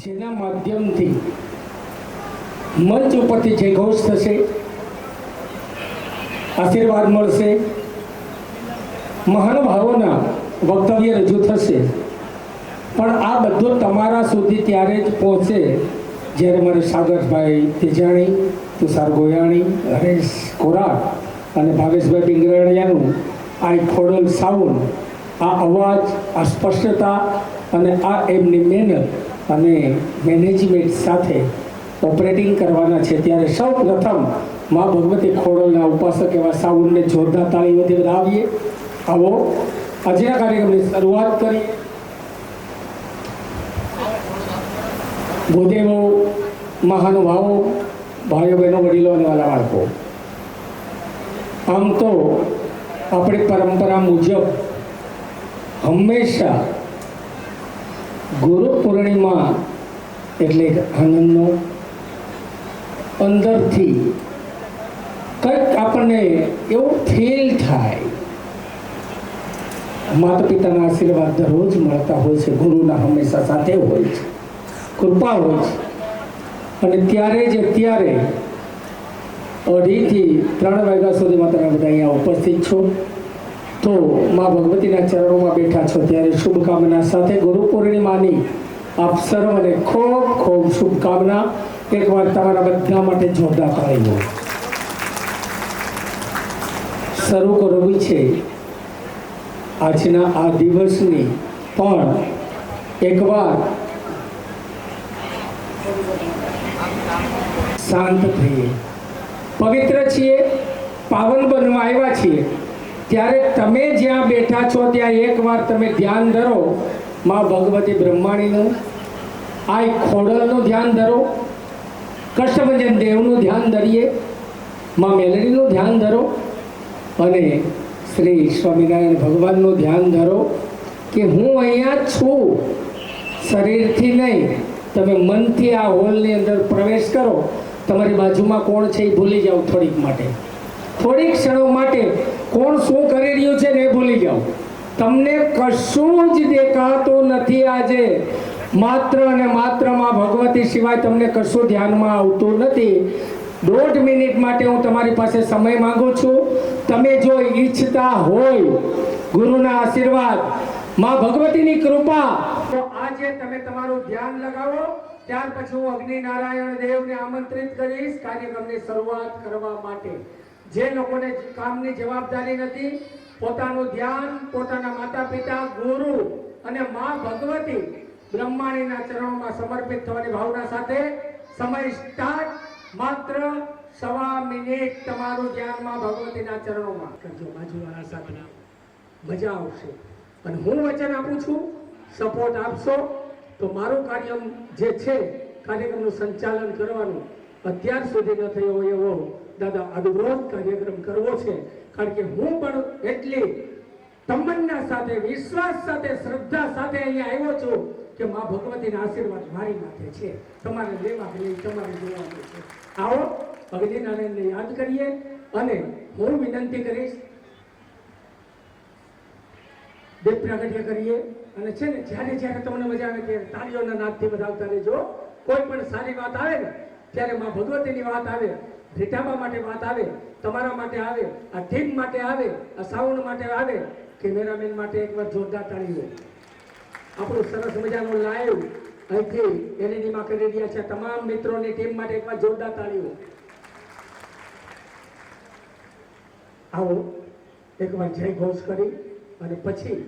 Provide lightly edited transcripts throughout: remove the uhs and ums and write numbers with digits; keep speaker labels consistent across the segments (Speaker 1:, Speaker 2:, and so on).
Speaker 1: જેના માધ્યમથી મંચ ઉપરથી જયઘોષ થશે, આશીર્વાદ મળશે, મહાનુભાવોના વક્તવ્ય રજૂ થશે, પણ આ બધું તમારા સુધી ત્યારે જ પહોંચે જ્યારે મારે સાગરભાઈ તેજાણી, તુષાર ગોયાણી, હરેશ કોરાટ અને ભાવેશભાઈ પિંગરણિયાનું આ ખોડલ સાઉન્ડ, આ અવાજ, આ સ્પષ્ટતા અને આ એમની મહેનત અને મેનેજમેન્ટ સાથે ઓપરેટિંગ કરવાના છે. ત્યારે સૌ પ્રથમ મા ભગવતી ખોડલના ઉપાસક એવા સાઉન્ડને જોરદાર તાળીઓથી વધાવીએ. આવો આજના કાર્યક્રમની શરૂઆત કરીએ. ભૂદેવો, મહાનુભાવો, ભાઈઓ બહેનો, વડીલો અને વાલા બાળકો, આમ તો આપણી પરંપરા મુજબ હંમેશા ગુરુ પૂર્ણિમા એટલે આનંદનો, અંદરથી કંઈક આપણને એવું ફીલ થાય. માતા પિતાના આશીર્વાદ દરરોજ મળતા હોય છે, ગુરુના હંમેશા સાથે હોય છે, કૃપા હોય છે. અને ત્યારે જ અત્યારે 2:30 થી 3 વાગ્યા સુધીમાં તમે બધા અહીંયા ઉપસ્થિત છો, તો મા ભગવતીના ચરણોમાં બેઠા છો, ત્યારે શુભકામના સાથે ગુરુ પૂર્ણિમાની આપ સર્વને ખૂબ ખૂબ શુભકામના. એકવાર તમારા બધા માટે જોરદાર તાળીઓ. શરૂ કરવી છે આજના આ દિવસની, પણ એકવાર શાંત થઈએ. પવિત્ર છીએ, પાવન બનવા આવ્યા છીએ, ત્યારે તમે જ્યાં બેઠા છો ત્યાં એકવાર તમે ધ્યાન ધરો મા ભગવતી બ્રહ્માણીનું, આ ખોડલનું ધ્યાન ધરો, કષ્ટભંજન દેવનું ધ્યાન ધરીએ, મા મેલડીનું ધ્યાન ધરો અને શ્રી સ્વામિનારાયણ ભગવાનનું ધ્યાન ધરો કે હું અહીંયા છું. શરીરથી નહીં, તમે મનથી આ હોલની અંદર પ્રવેશ કરો. તમારી બાજુમાં કોણ છે એ ભૂલી જાઓ થોડીક માટે, થોડીક ક્ષણો માટે કોણ શું કરી રહ્યું છે ને એ ભૂલી જાઓ. તમને કશું જ દેખાતું નથી આજે, માત્ર અને માત્ર માં ભગવતી સિવાય તમને કશું ધ્યાનમાં આવતું નથી. 1.5 મિનિટ માટે હું તમારી પાસે સમય માંગુ છું. તમે જો ઈચ્છતા હોય ગુરુના આશીર્વાદ, માં ભગવતીની કૃપા, તો આજે તમે તમારું ધ્યાન લગાવો. ત્યાર પછી હું અગ્નિનારાયણ દેવને આમંત્રિત કરીશ કાર્યક્રમની શરૂઆત કરવા માટે. જે લોકોને કામની જવાબદારી નથી, પોતાનું ધ્યાન પોતાના માતા પિતા, ગુરુ અને મા ભગવતી બ્રહ્માણીના ચરણોમાં સમર્પિત થવાની ભાવના સાથે સમય સ્ટાર્ટ. માત્ર 1.25 મિનિટ તમારું ધ્યાનમાં ભગવતીના ચરણોમાં કરજો. બાજુવાળા સાથે મજા આવશે. અને હું વચન આપું છું, સપોર્ટ આપશો તો મારું કાર્ય જે છે, કાર્યક્રમનું સંચાલન કરવાનું અત્યાર સુધી ન થયો હોય એવો દાદા અદભુત કાર્યક્રમ કરવો છે. કારણ કે હું પણ એટલી તમન્ના સાથે, વિશ્વાસ સાથે, શ્રદ્ધા સાથે અહીંયા આવ્યો છું કે મા ભગવતીના આશીર્વાદ મારી માથે છે. તમારે લેવા કે નહીં, તમારે જોવાનું છે. આવો અગ્નિનારાયણને યાદ કરીએ અને હું વિનંતી કરીશ, દીપ પ્રાગટ્ય કરીએ. અને છે ને, જ્યારે જ્યારે તમને મજા આવે ત્યારે તાળીઓના નાદથી વધાવતા રહેજો. કોઈ પણ સારી વાત આવે ને ત્યારે મા ભગવતીની વાત આવે, રીઠાબા માટે વાત આવે, તમારા માટે આવે, આ ટીમ માટે આવે, આ સાઉન્ડ માટે આવે, કેમેરામેન માટે એકવાર જોરદાર તાળીઓ. આપણું સરસ મજાનું લાઈવ અહીંથી એલઈડીમાં કરી રહ્યા છે તમામ મિત્રોની ટીમ માટે એકવાર જોરદાર તાળીઓ. આવો એકવાર જય ઘોષ કરી અને પછી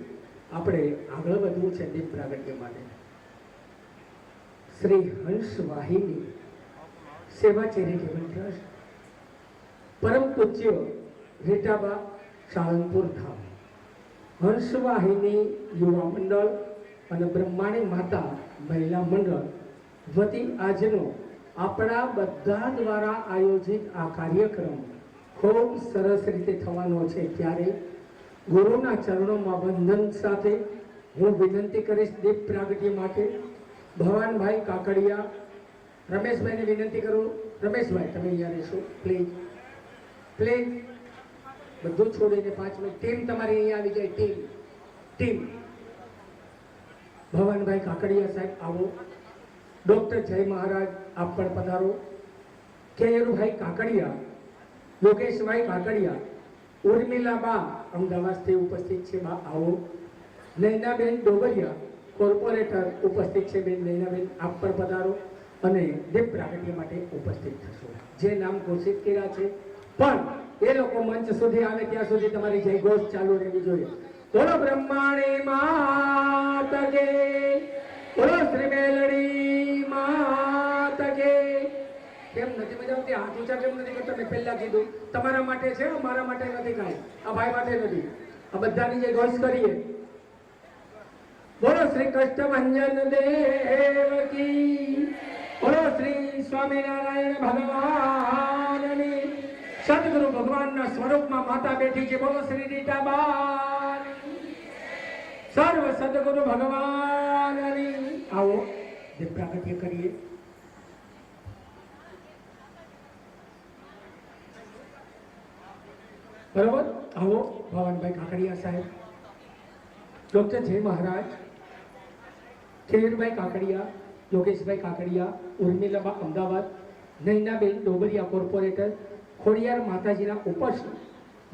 Speaker 1: આપણે આગળ વધવું છે દીપ પ્રાગટ્ય માટે. શ્રી હંસ વાહિની સેવા ચેરિટેબલ ટ્રસ્ટ, પરમ પૂજ્ય રીટાબા સાળંગપુર ધામ, હંસ વાહિની યુવા મંડળ અને બ્રહ્માણી માતા મહિલા મંડળ વતી આજનો આપણા બધા દ્વારા આયોજિત આ કાર્યક્રમ ખૂબ સરસ રીતે થવાનો છે. ત્યારે ગુરુના ચરણોમાં વંદન સાથે હું વિનંતી કરીશ દીપ પ્રાગટ્ય માટે ભવાનભાઈ કાકડિયા, રમેશભાઈને વિનંતી કરું. રમેશભાઈ તમે અહીંયા રહેશો પ્લીઝ, પ્લીઝ. બધું છોડીને 5 મિનિટ ટીમ તમારી અહીંયા આવી જાય. ટીમ ભવાનભાઈ કાકડિયા સાહેબ આવો. ડૉક્ટર જય મહારાજ આપ પણ પધારો. કેયુરભાઈ કાકડિયા, યોગેશભાઈ કાકડિયા, ઉર્મિલાબા અમદાવાદથી ઉપસ્થિત છે. બા આવો. નૈનાબેન ડોબરિયા કોર્પોરેટર ઉપસ્થિત છે. બેન નૈનાબેન આપ પણ પધારો અને દીપ પ્રાગટ્ય માટે ઉપસ્થિત થશો. જે નામ ઘોષિત કર્યા છે પણ એ લોકો મંચ સુધી આવે ત્યાં સુધી તમારી જય ઘોષ ચાલુ રહેવી જોઈએ. બોલો બ્રહ્માણી માત કે, બોલો શ્રી મેલડી માત કે. કેમ નથી મજા આવતી? હાથ ઊંચા કેમ નથી કરતા? મેં પહેલા કીધું તમારા માટે છે, મારા માટે નથી. કાંઈ આ ભાઈ માટે નથી. આ બધાની જે ઘોષ કરીએ. બોલો શ્રી કૃષ્ણ ભંજન દેવ કી, બોલો શ્રી સ્વામિનારાયણ ભગવાનની. સદગુરુ ભગવાનના સ્વરૂપમાં માતા બેઠી છે. બોલો શ્રી રીટાબા. સર્વ સદગુરુ ભગવાનની. આવો દીપ પ્રાગટ્ય કરીએ. બરોબર. આવો ભવાનભાઈ કાકડિયા સાહેબ, ડૉક્ટર જય મહારાજ, કેયુરભાઈ કાકડિયા, યોગેશભાઈ કાકડિયા, ઉર્મિલાબા અમદાવાદ, નૈનાબેન ડોબરિયા કોર્પોરેટર, ખોડિયાર માતાજીના ઉપાસક,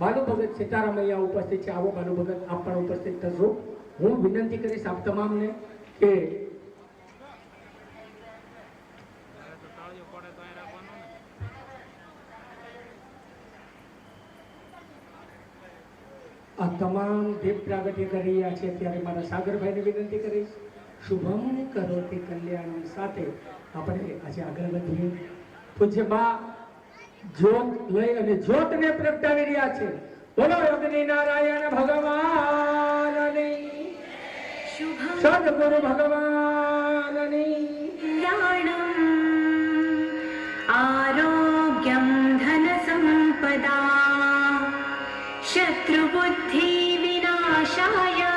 Speaker 1: બાલુ ભગત સીતારામૈયા ઉપસ્થિત છે. આવો બાલુ ભગત આપ પણ ઉપસ્થિત થશો. હું વિનંતી કરીશ આપ તમામને કે આ તમામ દીપ પ્રાગટ્ય કરી રહ્યા છે ત્યારે મારા સાગરભાઈને વિનંતી કરીશ, શુભમ કરોતિ કલ્યાણમ સાથે આપણે આજે આગળ વધીએ. પૂજ્ય બા જ્યોત લઈ અને જ્યોતને પ્રગટાવી રહ્યા છે. બોલો અગ્નિ નારાયણ ભગવાનની, સદગુરુ ભગવાનની.
Speaker 2: આરોગ્યમ ધન સંપદા શત્રુબુદ્ધિ વિનાશાય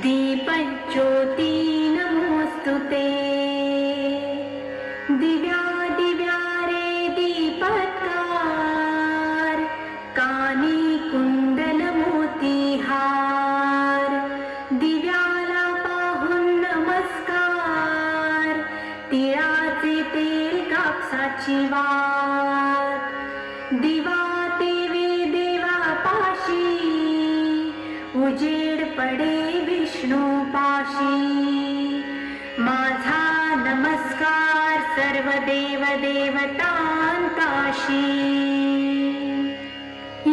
Speaker 2: દીપજ્યોતિ નમોસ્તુતે. દિવ્યા દિવ્યા રે દીપત્કાર કાની કુંડલ મોતીહાર દિવ્યાલા પાહુન નમસ્કાર તિળાचे तेल कापसाची वात दिवा देवे देवा पाशी उजेड પડે વિષ્ણુ પાશી. माझा नमस्कार सर्व देव देवतांताशी.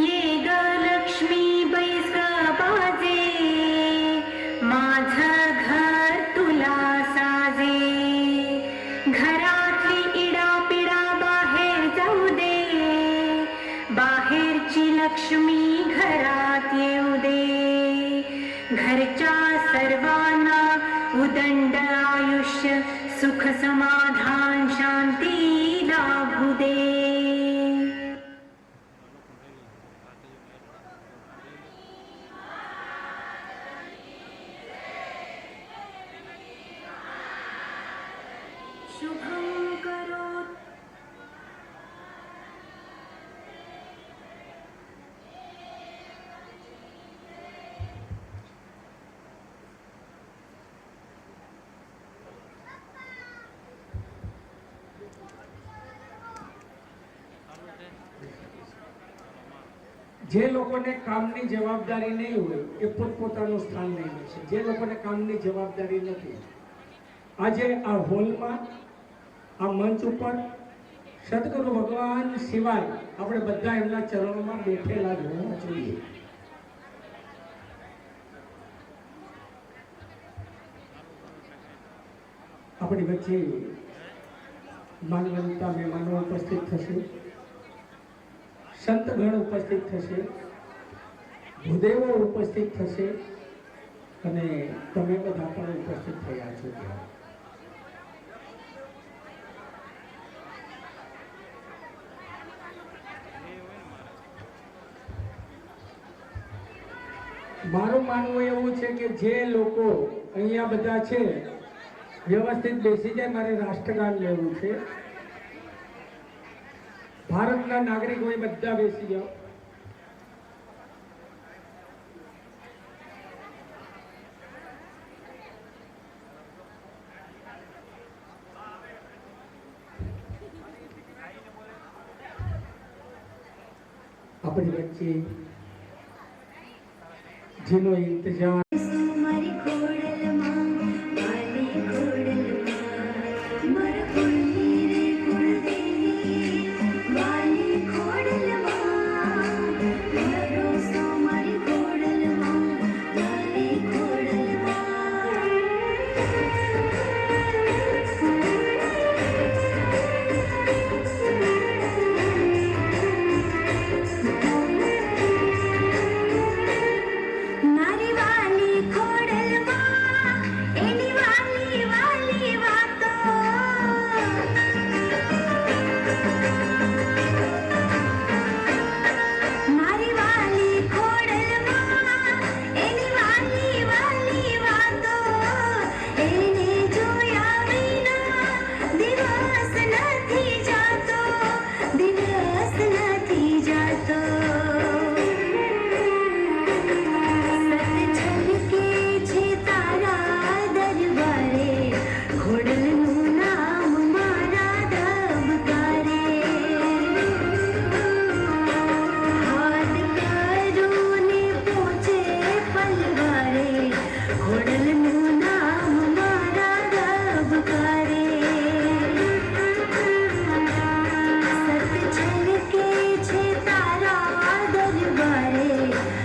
Speaker 2: ये ग लक्ष्मी बैस ग बाजे माझं घर तुला साजे. घरातली इडापिडा बाहेर जाऊ दे, बाहेरची लक्ष्मी घरात येऊ दे. घरच्या सर्वांना उदंड आयुष्य सुख समाधान शांती लाभू दे. शुभं करोतु.
Speaker 1: જે લોકોને કામની જવાબદારી નહીં હોય એ પોતપોતાનું સ્થાન લઈ લે છે. જે લોકોને કામની જવાબદારી નથી, આજે આ હોલમાં આ મંચ ઉપર સદગુરુ ભગવાન સિવાય આપણે બધા એમના ચરણોમાં બેઠેલા જ હોવા જોઈએ. આપણી વચ્ચે માનવંતા મહેમાનો ઉપસ્થિત થશે, સંતગણ ઉપસ્થિત થશે, ભૂદેવો ઉપસ્થિત થશે અને તમે બધા પણ ઉપસ્થિત થયા છો. મારું માનવું એવું છે કે જે લોકો અહીંયા બધા છે વ્યવસ્થિત બેસી જાય. મારે રાષ્ટ્રગાન લેવું છે. ભારતના નાગરિકો એ બધા બેસી જાઓ. આપણી વચ્ચે જેનો ઇંતજાર
Speaker 2: મારી ખોડલમાં મારી ખોડલમાં મારા કુળની રે કુળદેવી મારી ખોડલમાં મારો સો મારી ખોડલમાં મારી મારી વાલી ખોડલમાં એની વાલી વાલી વાતો મારી વાલી ખોડલમાં એની વાલી વાલી વાતો એને જોયા વિના દિવસ નથી જાતો દિવસ નથી જાતો છલકે છે તારા દરબારે ખોડલનું નામ મારા ધબકારે હાથ કરું ને પહોંચે પલવારે ખોડલનું નામ મારા ધબકારે સત છલકે છે તારા દરબારે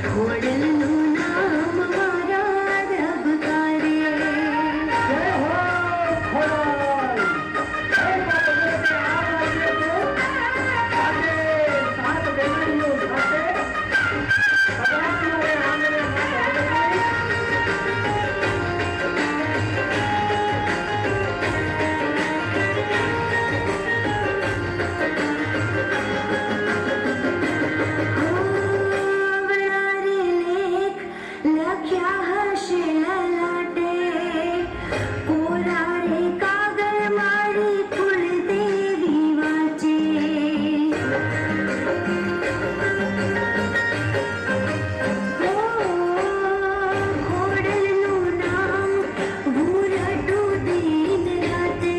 Speaker 2: ખોડલનું નામ મારા ધબકારે
Speaker 1: જય હો ખોડલ જય બાબા આજે સાત બેનરીઓ સાથે સદાનંદ આંગણે
Speaker 2: આવડારે લેખ લખ્યા હશે લલાટે કોરા રે કાગળ મારી કુળદેવી વાંચે ખોડલનું નામ ભૂરટું દિન રાતે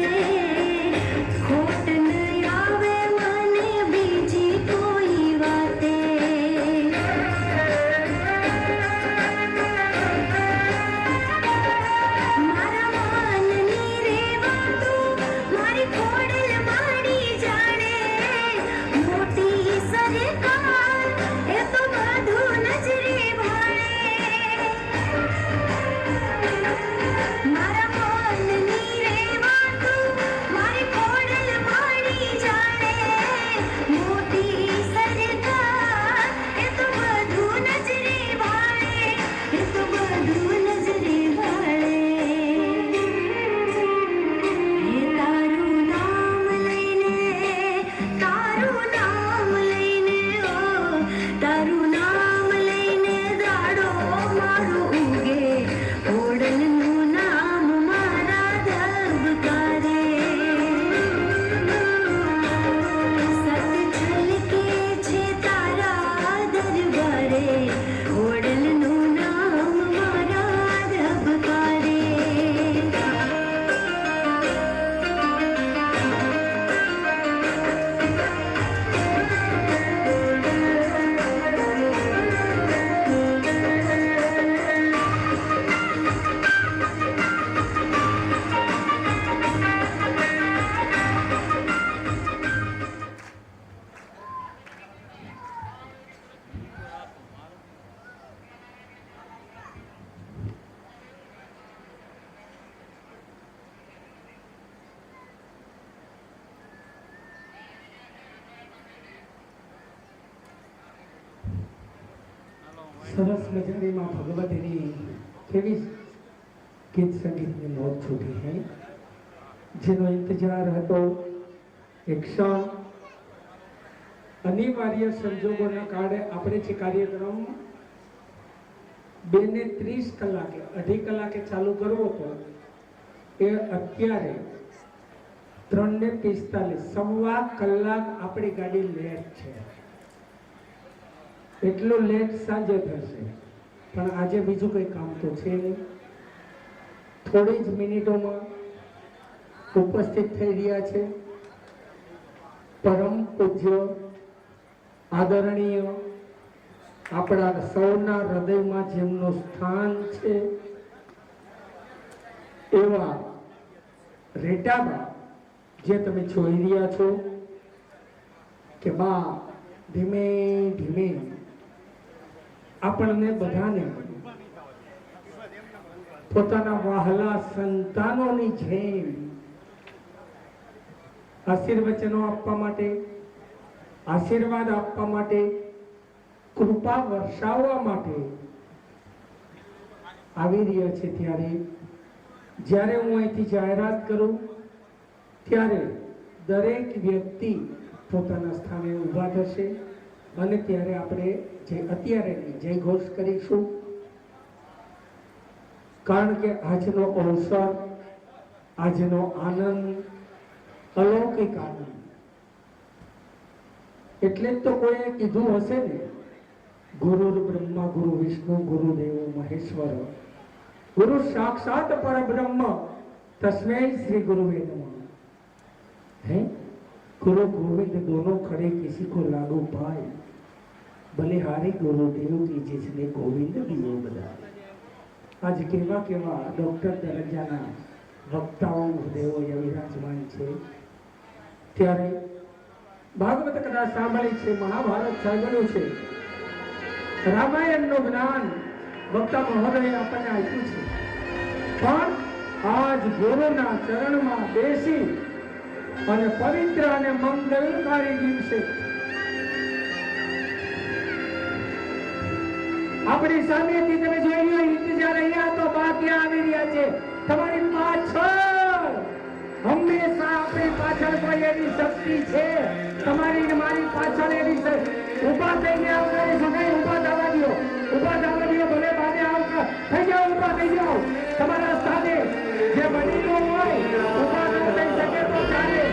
Speaker 2: ખોટ ન આવે મને બીજી કોઈ વાતે મારા મનની રે વાતું મારી ખોડલ માડી જાણે મોટી સરકાર એ તો બધું નજરે ભાળે મારા મનની રે વાતું મારી ખોડલ માડી જાણે મોટી સરકાર એ તો બધું નજરે ભાળે એ તો બધું નજરે ભાળે હે તારું નામ લઈને ઓ તારું નામ લઈને દાડો મારો ઉગે ખોડલનું નામ મારા ધબકારે સત છલકે છે તારા દરબારે ખોડલનું નામ મારા ધબકારે
Speaker 1: સરસ મજાની માં ભગવતીની કેવી ગીત સંગીતની મોજ છૂટી છે જેનો ઇંતજાર હતો એક ક્ષણ અનિવાર્ય સંજોગોના કારણે આપણે જે કાર્યક્રમ 2:30 કલાકે 2.5 કલાકે ચાલુ કરવો હતો એ અત્યારે 3:45 સવા કલાક આપણી ગાડી લેટ છે. એટલું લેટ સાંજે થશે પણ આજે બીજું કંઈ કામ તો છે નહીં. થોડી જ મિનિટોમાં ઉપસ્થિત થઈ રહ્યા છે પરમ પૂજ્ય આદરણીય આપણા સૌના હૃદયમાં જેમનું સ્થાન છે એવા રેટાબા જે તમે જોઈ રહ્યા છો કે બા ધીમે ધીમે આપણને બધાને પોતાના વહાલા સંતાનોની જેમ આશીર્વચનો આપવા માટે, આશીર્વાદ આપવા માટે, કૃપા વર્ષાવવા માટે આવી રહ્યા છે. ત્યારે જ્યારે હું અહીંથી જાહેરાત કરું ત્યારે દરેક વ્યક્તિ પોતાના સ્થાને ઊભા થશે અને ત્યારે આપણે જે અત્યારે જય ઘોષ કરીશું. કારણ કે આજનો અવસર, આજનો આનંદ અલૌકિક આનંદ. એટલે જ તો કોઈએ કીધું હશે ને, ગુરુ બ્રહ્મા ગુરુ વિષ્ણુ ગુરુદેવો મહેશ્વર, ગુરુ સાક્ષાત પરબ્રહ્મ तस्मै श्री गुरुवे नमः. है गुरु गोविंद दोनों खड़े किसी को लागू पाए, बलिहारी गुरुदेव की जिसने गोविंद दियो बधाई. आज केवा केवा डॉक्टर दरजाना वक्ताओ गुरुदेवो विराजमान છે. ત્યારે ભાગવત કથા સાંભળી છે, મહાભારત સાંભળ્યું છે, રામાયણનું જ્ઞાન વક્તા મહોદયે આપણને આપ્યું છે. પણ આજ ગુરુના ચરણમાં બેસી અને પવિત્ર અને મંગલકારી દિવસે આપણી સામેથી તમે જોઈ લો, ઇંતજાર અહીંયા તો બાકી આવી રહ્યા છે. તમારી પાછળ હંમેશા આપણી પાછળ કોઈ એવી શક્તિ છે, તમારી ને મારી પાછળ એવી ઉભા થઈને આવનારી સગાઈ ઉભા થવા દો, ઉભા થવા દો. ભલે બાને આવતા થઈ જાઓ, ઉભા થઈ જાઓ. તમારા સ્થાને જે વડીલો હોય ઉભા ન થઈ શકે તો ચાલે.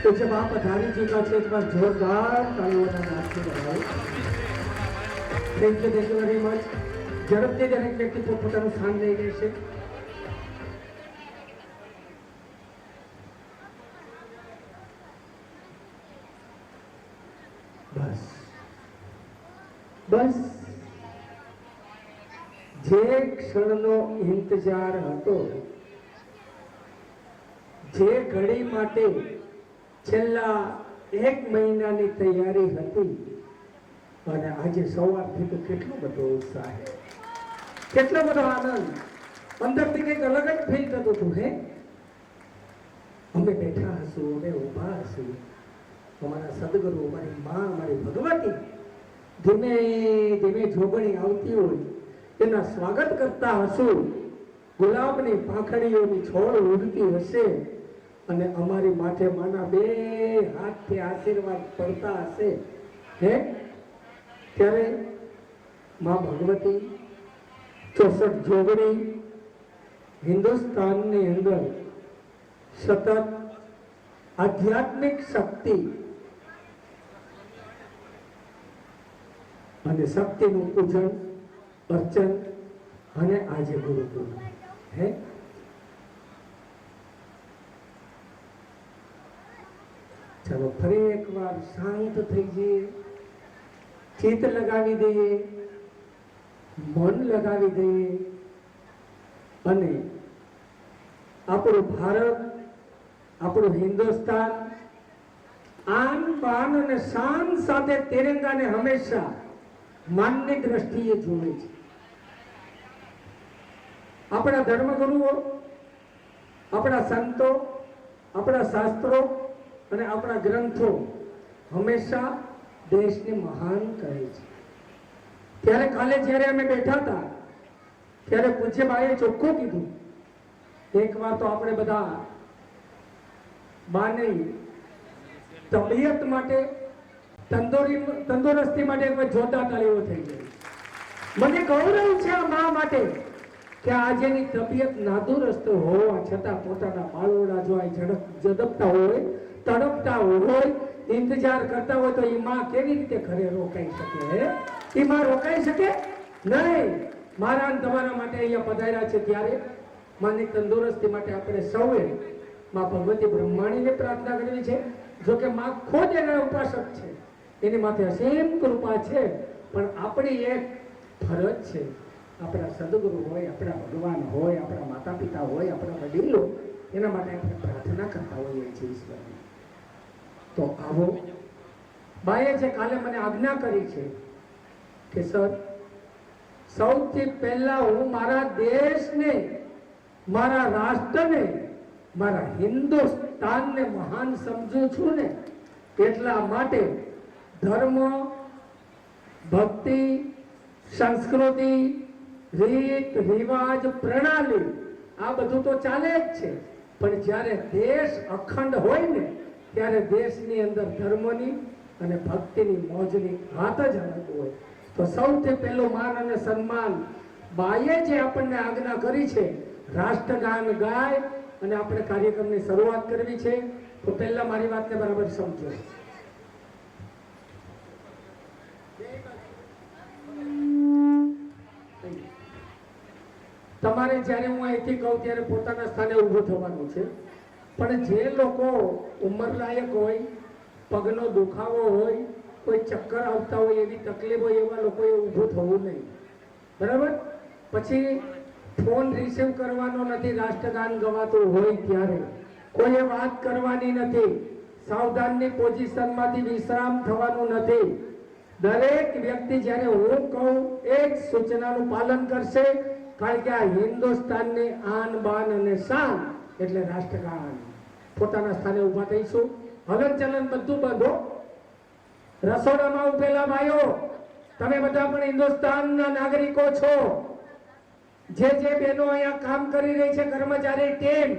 Speaker 1: तो जब आप पधारी जी का क्षेत्र में जोरदार तालियों का नाचते रहो. Thank you very much. ઝડપથી દરેક વ્યક્તિ પોતાનું સ્થાન લઈ લેશે. બસ જે ક્ષણનો ઇંતજાર હતો, જે ઘડી માટે છેલ્લા 1 મહિનાની તૈયારી હતી, અને આજે સવારથી તો કેટલો બધો ઉત્સાહ, કેટલો બધો આનંદ, અંદરથી કંઈક અલગ જ ફીલ થતું હતું. અમે બેઠા હશું, અમે ઊભા હશું, અમારા સદગુરુ, અમારી મા, અમારી ભગવતી ધીમે ધીમે જોગણી આવતી હોય એના સ્વાગત કરતા હશું, ગુલાબની પાંખડીઓની છોડ ઉડતી હશે અને અમારી માથે માના 2 હાથથી આશીર્વાદ પડતા હશે. ત્યારે મા ભગવતી 64 જોગણી હિન્દુસ્તાનની અંદર સતત આધ્યાત્મિક શક્તિ અને શક્તિનું પૂજન અર્ચન અને આજે ગુરુ પૂર્ણિમા. ચાલો ફરી એકવાર શાંત થઈ જઈએ, ચિત્ત લગાવી દઈએ, મન લગાવી દઈએ અને આપણું ભારત, આપણું હિન્દુસ્તાન આન બાન અને શાન સાથે તિરંગાને હંમેશા માનની દ્રષ્ટિએ જોવે છે. આપણા ધર્મગુરુઓ, આપણા સંતો, આપણા શાસ્ત્રો અને આપણા ગ્રંથો હંમેશા દેશને મહાન કહે છે. ત્યારે કાલે જ્યારે અમે બેઠા હતા ત્યારે પૂજ્યબાઈએ ચોખ્ખું કીધું, એક વાર તો આપણે બધા બાની તબિયત માટે, તંદુરસ્તી માટે એક વાર જોરદાર તાળીઓ થઈ ગઈ. મને ગૌરવ છે આ મા માટે કે આજેની તબિયત નાદુરસ્ત હોવા છતાં પોતાના બાળોડા જો ઝડપતા હોય, તડપતા હોય, ઇંતજાર કરતા હોય તો એ માં કેવી રીતે ઘરે રોકાઈ શકે? એ માં રોકાઈ શકે નહીં. મારા અને તમારા માટે અહીંયા પધાર્યા છે ત્યારે માની તંદુરસ્તી માટે આપણે સૌએ માં ભગવતી બ્રહ્માણીને પ્રાર્થના કરવી છે. જો કે માં ખુદ એના ઉપાસક છે, એની માથે અસીમ કૃપા છે, પણ આપણી એક ફરજ છે, આપણા સદગુરુ હોય, આપણા ભગવાન હોય, આપણા માતા પિતા હોય, આપણા વડીલો, એના માટે આપણે પ્રાર્થના કરતા હોઈએ છીએ ઈશ્વરની. તો આવો બાએ જે કાલે મને આજ્ઞા કરી છે કે સર, સૌથી પહેલા હું મારા દેશને, મારા રાષ્ટ્રને, મારા હિન્દુસ્તાનને મહાન સમજું છું ને, એટલા માટે ધર્મ, ભક્તિ, સંસ્કૃતિ, રીત રિવાજ, પ્રણાલી આ બધું તો ચાલે જ છે, પણ જ્યારે દેશ અખંડ હોય ને ત્યારે દેશની અંદર ધર્મની અને ભક્તિની મોજની વાત જ અલગ હોય. તો સૌથી પહેલું માન અને સન્માન બાએ જે આપણને આજ્ઞા કરી છે, રાષ્ટ્રગાન ગાય અને આપણે કાર્યક્રમની શરૂઆત કરવી છે. તો પહેલા મારી વાતને બરાબર સમજો. તમારે જ્યારે હું અહીંથી કહું ત્યારે પોતાના સ્થાને ઊભું થવાનું છે, પણ જે લોકો ઉંમરલાયક હોય, પગનો દુખાવો હોય, કોઈ ચક્કર આવતા હોય, એવી તકલીફ હોય, એવા લોકોએ ઊભું થવું નહીં. બરાબર? પછી ફોન રિસીવ કરવાનો નથી, રાષ્ટ્રગાન ગવાતું હોય ત્યારે કોઈએ વાત કરવાની નથી, સાવધાનની પોઝિશનમાંથી વિશ્રામ થવાનું નથી. દરેક વ્યક્તિ જ્યારે હું કહું એ જ સૂચનાનું પાલન કરશે, કારણ કે આ હિન્દુસ્તાનની આન બાન અને શાન એટલે રાષ્ટ્રગાન. પોતાના સ્થાને ઊભા થઈશું, હલન ચલન બધું બંધો. રસોડામાં ઉભેલા ભાઈઓ, તમે બધા પણ હિન્દુસ્તાનના નાગરિકો છો. જે બહેનો અહીંયા કામ કરી રહી છે, કર્મચારી ટીમ,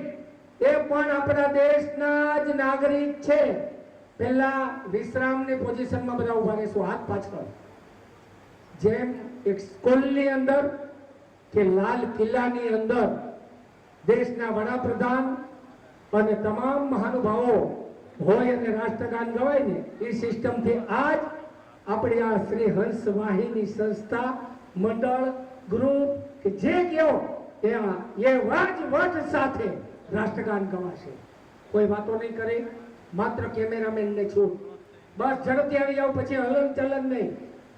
Speaker 1: એ પણ આપણા દેશના જ નાગરિક છે. પહેલા વિશ્રામની પોઝિશનમાં બધા ઉભા રહીશું, હાથ પાછળ. જેમ એક સ્કૂલની અંદર કે લાલ કિલ્લાની અંદર દેશના વડાપ્રધાન અને તમામ મહાનુભાવો હોય અને રાષ્ટ્રગાન ગવાય ને, એ સિસ્ટમથી આજ આપણી આ શ્રી હંસ વાહિની સંસ્થા, મંડળ, ગ્રુપ કે જે કયો એમાં એ વટ સાથે રાષ્ટ્રગાન ગવાશે. કોઈ વાતો નહીં કરે, માત્ર કેમેરામેન ને છૂટ. બસ ઝડપથી આવી જાવ, પછી હલન ચલન નહીં.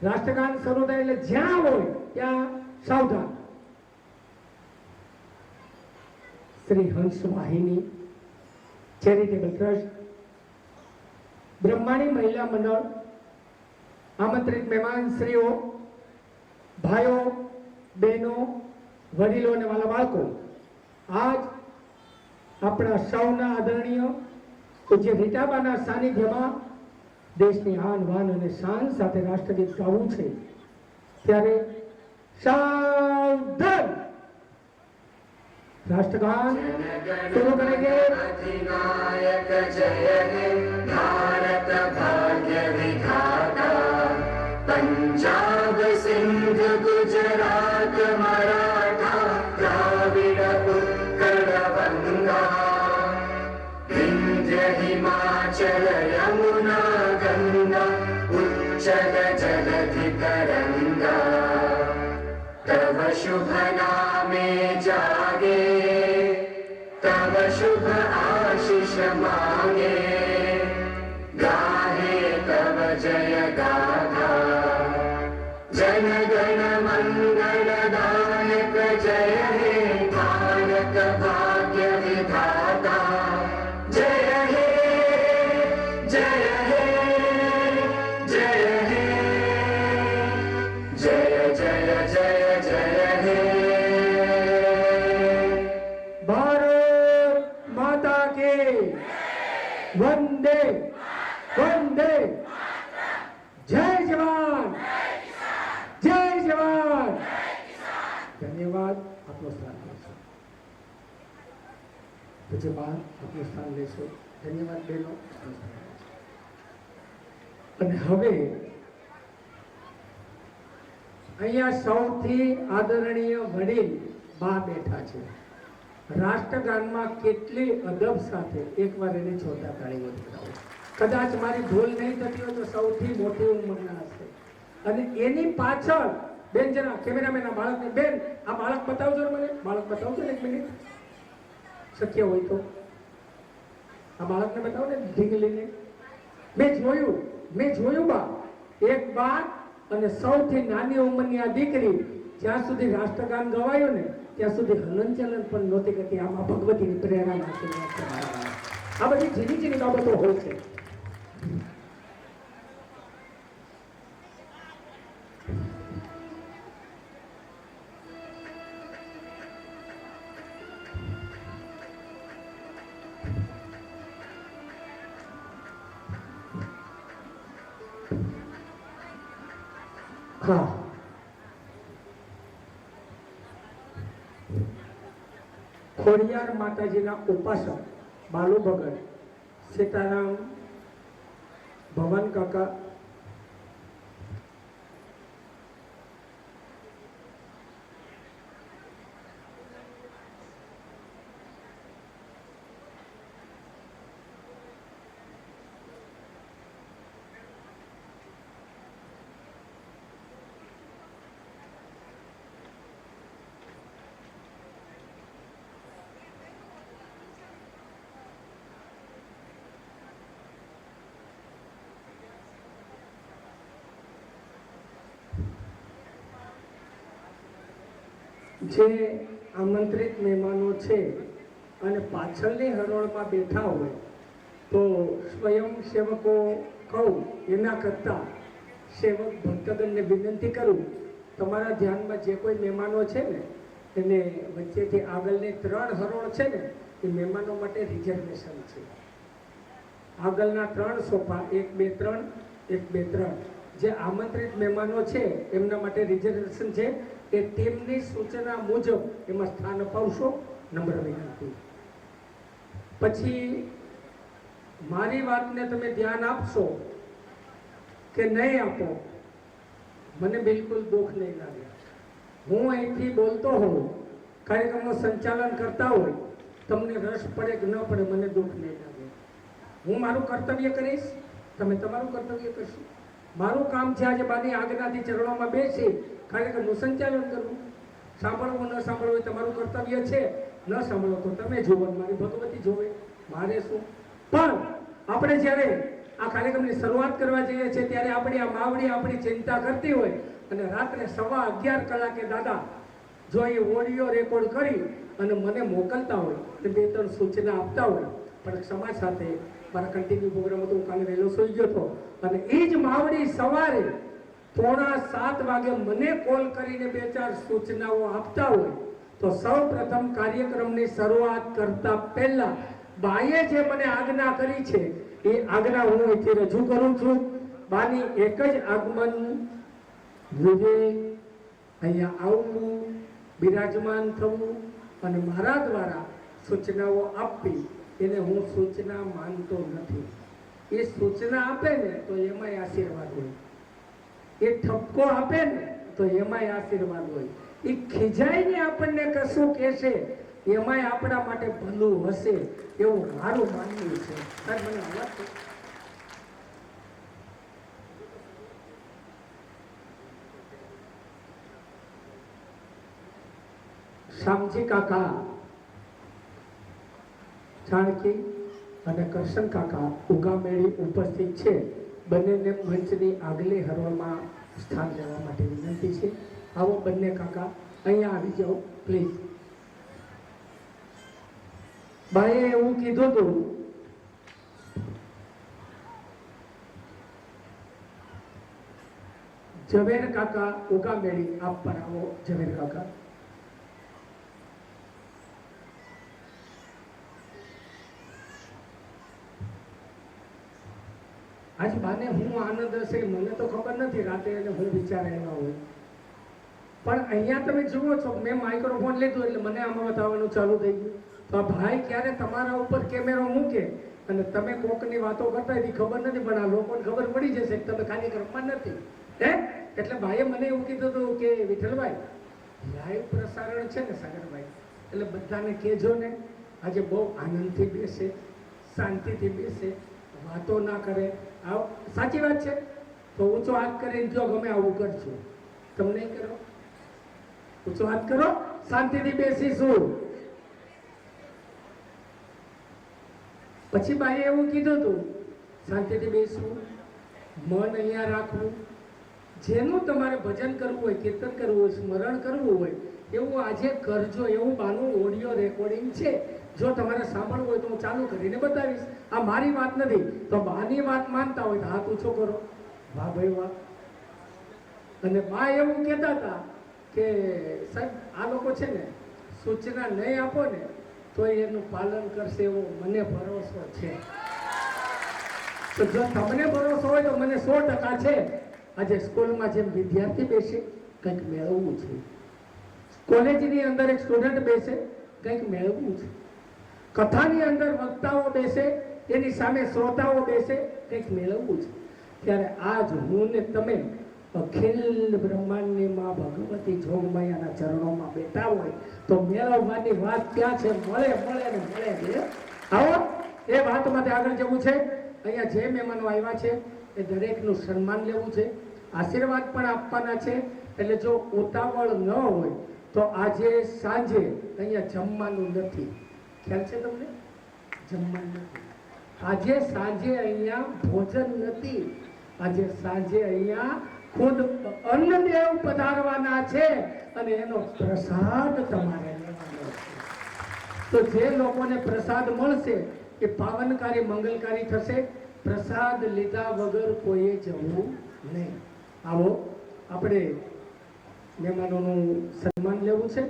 Speaker 1: રાષ્ટ્રગાન શરૂ થાય એટલે જ્યાં હોય ત્યાં સાવધાન. શ્રી હંસ વાહિની ચેરિટેબલ ટ્રસ્ટ, બ્રહ્માણી મહિલા મંડળ, આમંત્રિત મહેમાન શ્રીઓ, ભાઈઓ, બહેનો, વડીલો અને વાલા બાળકો, આજ આપણા સૌના આદરણીય પૂજ્ય રીટાબાના સાનિધ્યમાં દેશની આન વાન અને શાન સાથે રાષ્ટ્રગીત ગાવું છે ત્યારે સાવધાન. રાષ્ટ્રગાન શરૂ કરેંગે.
Speaker 3: अधिनायक जय हे भारत भाग्य विधाता, पंजाब सिंध गुजरात मराठा द्राविड उत्कल गंगा, विंध्य हिमाचल यमुना गंगा उच्चल जलधि तरंगा, तव शुभ नामे जागे, तव शुभ आशीष मांगे, गाहे तव जय गाथा, जन गण मंगल दायक जय हे भारत भाग्य विधाता, जय हे जय हे जय हे जय जय जय जय हे.
Speaker 1: ભારત માતા કે વંદે વંદે. જય જવાન જય જવાન. ધન્યવાદ. આપનું સ્થાન લેશો. પૂજ્ય બા આપનું સ્થાન લેશો. ધન્યવાદ બહેનો. આપનું સ્થાન લેશો. અને હવે અહીંયા સૌથી આદરણીય વડીલ બા બેઠા છે. રાષ્ટ્રગાનમાં કેટલી અદબ સાથે એકવાર એને જોતા તાળીઓ બતાવો. કદાચ મારી ભૂલ નહીં થતી હોય તો સૌથી મોટી ઉંમરના હશે. અને એની પાછળ બેન જરા કેમેરામેન આ બાળકને, બેન આ બાળક બતાવજો ને મને. બાળક બતાવજો ને 1 મિનિટ શક્ય હોય તો. આ બાળકને બતાવો ને ઢીંગલીને. મેં જોયું બા, એક બા અને સૌથી નાની ઉંમરની આ દીકરી જ્યાં સુધી રાષ્ટ્રગાન ગવાયું ને ત્યાં સુધી હલનચલન પણ નહોતી કરતી. આમાં ભગવતીની પ્રેરણા નાખી. આ બધી ઝીણી ઝીણી બાબતો હોય છે. હા, ખોડિયાર માતાજીના ઉપાસક બાલુ ભગત, સીતારામ, ભવન કાકા, જે આમંત્રિત મહેમાનો છે અને પાછળની હરોળમાં બેઠા હોય તો સ્વયંસેવકો કહું એના કરતાં સેવક ભક્તગણને વિનંતી કરું, તમારા ધ્યાનમાં જે કોઈ મહેમાનો છે ને એને વચ્ચેથી આગળની 3 હરોળ છે ને એ મહેમાનો માટે રિઝર્વેશન છે. આગળના 3 સોફા 1 2 3 1 2 3 જે આમંત્રિત મહેમાનો છે એમના માટે રિઝર્વેશન છે. એ ટીમની સૂચના મુજબ એમાં સ્થાન અપાવશો. નમ્ર વિનંતી. પછી મારી વાતને તમે ધ્યાન આપશો કે નહીં આપો, મને બિલકુલ દુઃખ નહીં લાગે. હું અહીંથી બોલતો હોઉં, કાર્યક્રમનું સંચાલન કરતા હોય, તમને રસ પડે કે ન પડે મને દુઃખ નહીં લાગે. હું મારું કર્તવ્ય કરીશ, તમે તમારું કર્તવ્ય કરશો. મારું કામ છે આજે બાની આજ્ઞાથી ચરણોમાં બેસી કાર્યક્રમનું સંચાલન કરવું. સાંભળવું ન સાંભળવું એ તમારું કર્તવ્ય છે. ન સાંભળો તો તમે જુઓ, મારી ભગવતી જોવે, મારે શું. પણ આપણે જ્યારે આ કાર્યક્રમની શરૂઆત કરવા જઈએ છીએ ત્યારે આપણી આ માવડી આપણી ચિંતા કરતી હોય અને રાત્રે 11:15 કલાકે દાદા જો એ ઓડિયો રેકોર્ડ કરી અને મને મોકલતા હોય અને 2-3 સૂચના આપતા હોય, પણ સમાજ સાથે મારા કન્ટિન્યુ પ્રોગ્રામ હતો, હું કાલે વહેલો સૂઈ ગયો હતો અને એ જ માવડી સવારે 6:45 વાગે મને કોલ કરીને 2-4 સૂચનાઓ આપતા હોય તો સૌ પ્રથમ કાર્યક્રમની શરૂઆત કરતા પહેલા બાએ જે મને આજ્ઞા કરી છે એ આજ્ઞા હું અહીંથી રજૂ કરું છું. બાની એક જ આગમન, વિવેક, અહીંયા આવવું, બિરાજમાન થવું અને મારા દ્વારા સૂચનાઓ આપવી એને હું સૂચના માનતો નથી. એ સૂચના આપે ને તો એમાંય આશીર્વાદ હોય, એ ઠપકો આપે ને તો એમાંય આશીર્વાદ હોય, એ ખીજાઈને આપણને કશું કહેશે એમાંય આપણા માટે ભલું હશે એવું મારું માનવું છે. સાહેબ મને અવાજ છે? શામજી કાકા, જાનકી અને કરશન કાકા ઉગામેળી ઉપસ્થિત છે. બંનેને મંચની આગલી હરોળમાં સ્થાન લેવા માટે વિનંતી છે. આવો બંને કાકા અહીંયા આવી જાઓ પ્લીઝ. બાએ એવું કીધું હતું ઝવેર કાકા ઉગામેળી આપ પર આવો. ઝવેર કાકા આજ બાને હું આનંદ હશે મને તો ખબર નથી, રાતે એને હું વિચારેલા હોય, પણ અહીંયા તમે જુઓ છો મેં માઇક્રોફોન લીધું એટલે મને આમાં બતાવવાનું ચાલુ થઈ ગયું. તો આ ભાઈ ક્યારે તમારા ઉપર કેમેરો મૂકે અને તમે કોકની વાતો કરતા એની ખબર નથી, પણ આ લોકોને ખબર પડી જશે કે તમે કાર્યક્રમમાં નથી. એટલે ભાઈએ મને એવું કીધું હતું કે વિઠ્ઠલભાઈ લાઈવ પ્રસારણ છે ને સાગરભાઈ, એટલે બધાને કહેજો ને આજે બહુ આનંદથી બેસે, શાંતિથી બેસે, વાતો ના કરે. સાચી વાત છે તો ઊંચો હાથ કરીને જો ગમે આવું કરજો, તમને કરો ઊંચો હાથ કરો, શાંતિથી બેસીશું. પછી બાઈએ એવું કીધું હતું શાંતિથી બેસવું, મન અહીંયા રાખવું, જેનું તમારે ભજન કરવું હોય, કીર્તન કરવું હોય, સ્મરણ કરવું હોય એવું આજે કરજો. એવું બાનું ઓડિયો રેકોર્ડિંગ છે, જો તમારે સાંભળવું હોય તો હું ચાલુ કરીને બતાવીશ. આ મારી વાત નથી, તો બાની વાત માનતા હોય તો હાથ ઊંચો કરો. વાહ ભાઈ વાહ. અને બા એવું કહેતા હતા કે સાહેબ આ લોકો છે ને સૂચના નહીં આપો ને તો એનું પાલન કરશે એવો મને ભરોસો છે. તો જો તમને ભરોસો હોય તો મને 100% છે. આજે સ્કૂલમાં જેમ વિદ્યાર્થી બેસે કંઈક મેળવવું છે, કોલેજની અંદર એક સ્ટુડન્ટ બેસે કંઈક મેળવવું છે, કથાની અંદર વક્તાઓ બેસે એની સામે શ્રોતાઓ બેસે કંઈક મેળવવું છે. ત્યારે આજ હું ને તમે અખિલ બ્રહ્માંડની માં ભગવતી જોગમાયાના ચરણોમાં બેઠા હોય તો મેળવવાની વાત ક્યાં છે? મળે મળે ને મળે. આવો એ વાત માટે આગળ જવું છે. અહીંયા જે મહેમાનો આવ્યા છે એ દરેકનું સન્માન લેવું છે, આશીર્વાદ પણ આપવાના છે. એટલે જો ઉતાવળ ન હોય તો આજે સાંજે અહીંયા જમવાનું નથી. ખ્યાલ છે તમને? જમવાનું નથી આજે સાંજે, અહીંયા ભોજન નથી આજે સાંજે. અહીંયા ખુદ અન્નદેવ પધારવાના છે અને એનો પ્રસાદ તમારે લેવાનો છે. તો જે લોકોને પ્રસાદ મળશે એ પાવનકારી મંગલકારી થશે. પ્રસાદ લીધા વગર કોઈએ જવું નહીં. આવો આપણે મહેમાનોનું સન્માન લેવું છે.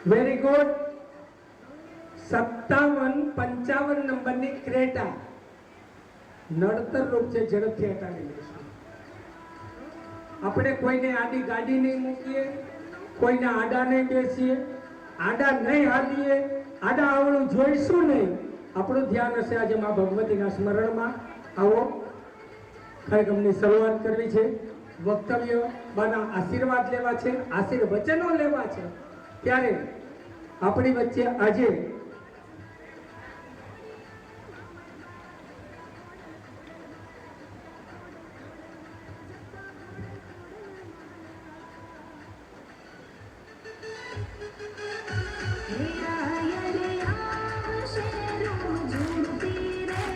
Speaker 1: Very good. 57-55 નંબરની ક્રેટા નડતર રૂપ છે, ઝડપથી હટાવી લઈશું. આપણે કોઈને આડી ગાડી નહીં મૂકીએ, કોઈને આડા નહીં બેસીએ, આડા નહીં હાલીએ, આડા આવડું જોઈશું નહીં. આપણું ધ્યાન હશે આજે મા ભગવતીના સ્મરણમાં. આવો કાર્યક્રમની શરૂઆત કરવી છે. વક્તવ્ય બાના આશીર્વાદ લેવા છે, આશીર્વચનો લેવા છે. ત્યારે આપણી વચ્ચે આજે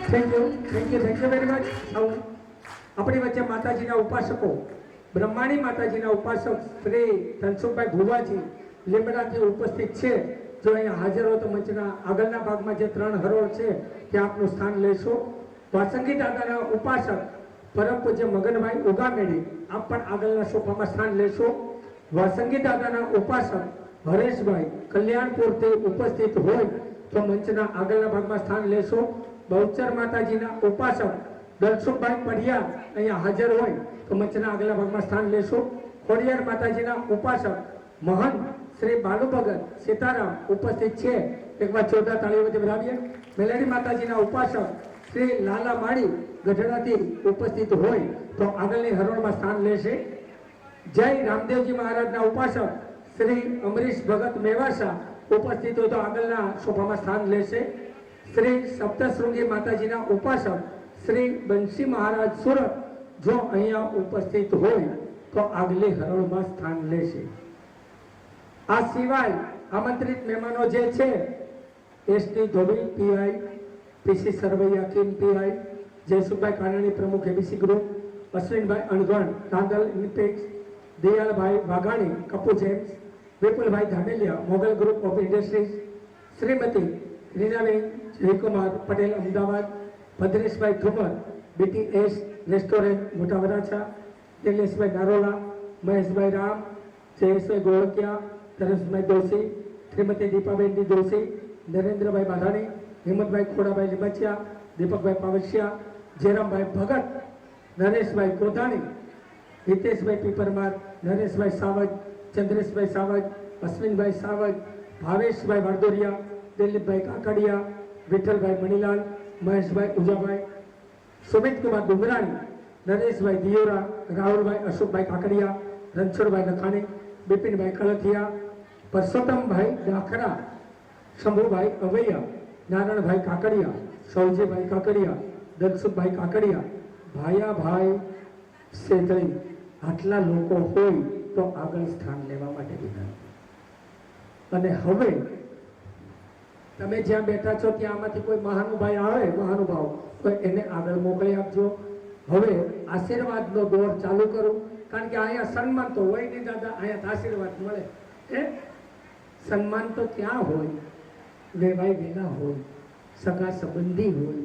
Speaker 1: થેન્ક યુ વેરી મચ. આપણી વચ્ચે માતાજીના ઉપાસકો, બ્રહ્માણી માતાજીના ઉપાસક શ્રી ધનસુખભાઈ ભુવાજી લીમડાથી ઉપસ્થિત છે. જો અહીંયા હાજર હો તો મંચના આગળના ભાગમાં જે 3 હરોળ છે ત્યાં આપનું સ્થાન લેશો. વાસંગી દાદાના ઉપાસક પરમ પૂજ્ય મગનભાઈ ઉગામેડી, આપ પણ આગળના સોફામાં સ્થાન લેશો. વાસંગી દાદાના ઉપાસક હરેશભાઈ કલ્યાણપુરથી ઉપસ્થિત હોય તો મંચના આગળના ભાગમાં સ્થાન લેશો. બહુચર માતાજીના ઉપાસક દલસુખભાઈ પડિયા અહીંયા હાજર હોય તો મંચના આગળના ભાગમાં સ્થાન લેશો. ખોડિયાર માતાજીના ઉપાસક મહંત શ્રી બાલુ ભગત સીતારામ ઉપસ્થિત છે. એકવાર જોરદાર તાળીઓથી વધાવીએ. મેલડી માતાજીના ઉપાસક શ્રી લાલા માળી ગઢડાથી ઉપસ્થિત હોય તો આગળની હરોળમાં સ્થાન લેશે. જય રામદેવજી મહારાજના ઉપાસક શ્રી અમરીશ ભગત મેવાસા ઉપસ્થિત હોય તો આગળના સોફામાં સ્થાન લેશે. શ્રી સપ્તશૃંગી માતાજીના ઉપાસક શ્રી બંસી મહારાજ સુરત જો અહીંયા ઉપસ્થિત હોય તો આગલી હરોળમાં સ્થાન લેશે. આ સિવાય આમંત્રિત મહેમાનો જે છે ST Dhobi PI, PC Sarvaiya Kim PI, Jaysukhbhai Kanani પ્રમુખ ABC group, Ashwinbhai Angan Randal Intex, Dayalbhai Vaghani Kapu gems, Vipulbhai Dhameliya Mogal group of industries, Shrimati Rinaben Jaykumar Patel Ahmedabad, Bhadreshbhai Thumar BTS restaurant Mota Varachha, નિલેશભાઈ નારોલા, મહેશભાઈ રામ, જયેશભાઈ ગોળકિયા, તરસભાઈ દોશી, શ્રીમતી દીપાબેન દોશી, નરેન્દ્રભાઈ બાધાણી, હિંમતભાઈ ખોડાભાઈ લીમચિયા, દીપકભાઈ પાવસિયા, જયરામભાઈ ભગત, નરેશભાઈ કોધાણી, હિતેશભાઈ પીપરમાર, નરેશભાઈ સાવજ, ચંદ્રેશભાઈ સાવજ, અશ્વિનભાઈ સાવજ, ભાવેશભાઈ વાડદોરિયા, દિલીપભાઈ કાકડિયા, વિઠ્ઠલભાઈ મણીલાલ, મહેશભાઈ ઉજાભાઈ, સુમિતકુમાર ડુંગરાણી, નરેશભાઈ દિયોરા, રાહુલભાઈ અશોકભાઈ કાકડિયા, રણછોડભાઈ લખાણી, બિપિનભાઈ કળથિયા, પરસોત્તમભાઈ દાખરા, શંભુભાઈ અવૈયા, નારાયણભાઈ કાકડિયા, સૌજીભાઈ કાકડિયા, દલસુખભાઈ કાકડિયા, ભાયાભાઈ સેતળી. આટલા લોકો હોય તો આગળ સ્થાન લેવા માટે વિનંતી. અને હવે તમે જ્યાં બેઠા છો ત્યાં આમાંથી કોઈ મહાનુભાઈ આવે, મહાનુભાવ, તો એને આગળ મોકલી આપજો. હવે આશીર્વાદનો દોર ચાલુ કરું, કારણ કે અહીંયા સન્માન તો હોય નહીં દાદા, અહીંયા આશીર્વાદ મળે. સન્માન તો ત્યાં હોય, વેવાય વેલા હોય, સગા સંબંધી હોય,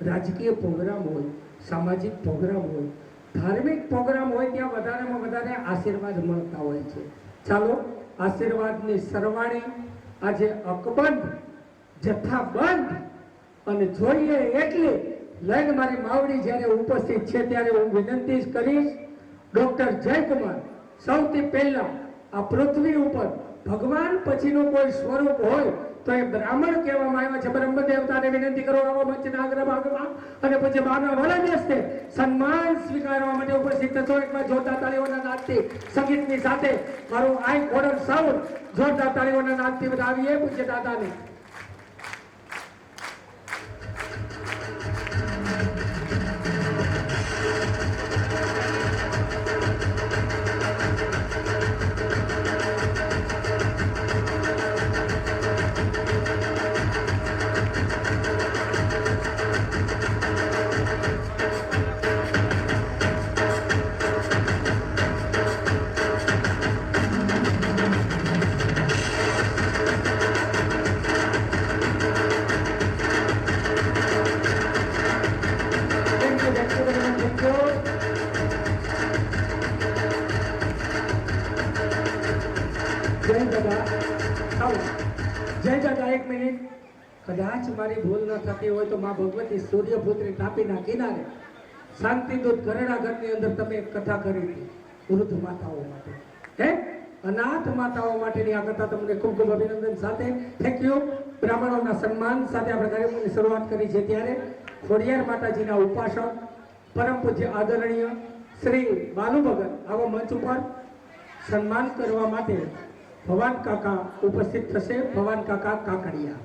Speaker 1: રાજકીય પ્રોગ્રામ હોય, સામાજિક પ્રોગ્રામ હોય, ધાર્મિક પ્રોગ્રામ હોય, ત્યાં વધારેમાં વધારે આશીર્વાદ મળતા હોય છે. ચાલો આશીર્વાદની સરવાણી આજે અકબંધ જથ્થાબંધ અને જોઈએ એટલે લઈને મારી માવડી જ્યારે ઉપસ્થિત છે ત્યારે હું વિનંતી કરીશ, ડોક્ટર જયકુમાર, સૌથી પહેલા આ પૃથ્વી ઉપર ભગવાન પછીનું કોઈ સ્વરૂપ હોય તો એ બ્રાહ્મણ કહેવામાં આવ્યા છે. બ્રહ્મ દેવતાને વિનંતી કરો આવો મંચના અગ્ર ભાગમાં અને પછી બાના વડા બેસતે સન્માન સ્વીકારવા માટે ઉપસ્થિત થશો. એકવાર જોરદાર તાળીઓના નાદથી સંગીતની સાથે મારું આઈ ખોડલ સાઉન્ડ જોરદાર તાળીઓના નાદથી વધાવીએ પૂજ્ય દાદાને. જય દાદા, એક મિનિટ. કદાચ મારી ભૂલ ન થતી હોય તો મા ભગવતી સૂર્યપુત્રી તાપીના કિનારે શાંતિદૂત ગરડા ઘરની અંદર તમે એક કથા કરી હતી વૃદ્ધ માતાઓ માટે, હે અનાથ માતાઓ માટેની આ કથા. તમને ખૂબ ખૂબ અભિનંદન સાથે થેન્ક યુ. બ્રાહ્મણોના સન્માન સાથે આપણે કાર્યક્રમની શરૂઆત કરી છે ત્યારે ખોડિયાર માતાજીના ઉપાસક પરમ પૂજ્ય આદરણીય શ્રી બાલુ ભગત આવો મંચ ઉપર સન્માન કરવા માટે ભવાન કાકા ઉપસ્થિત થશે. ભવાન કાકા કાકડિયા.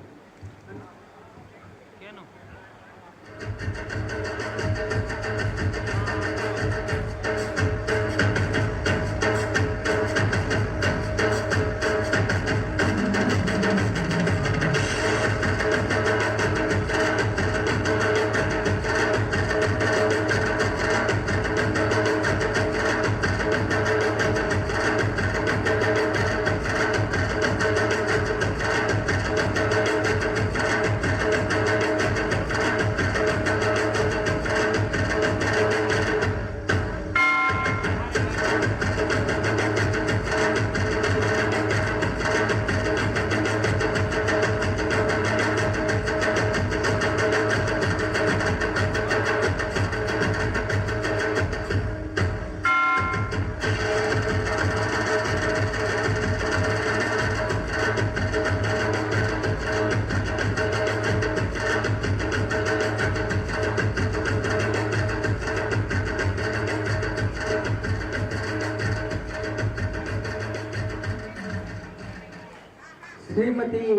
Speaker 1: શ્રીમતી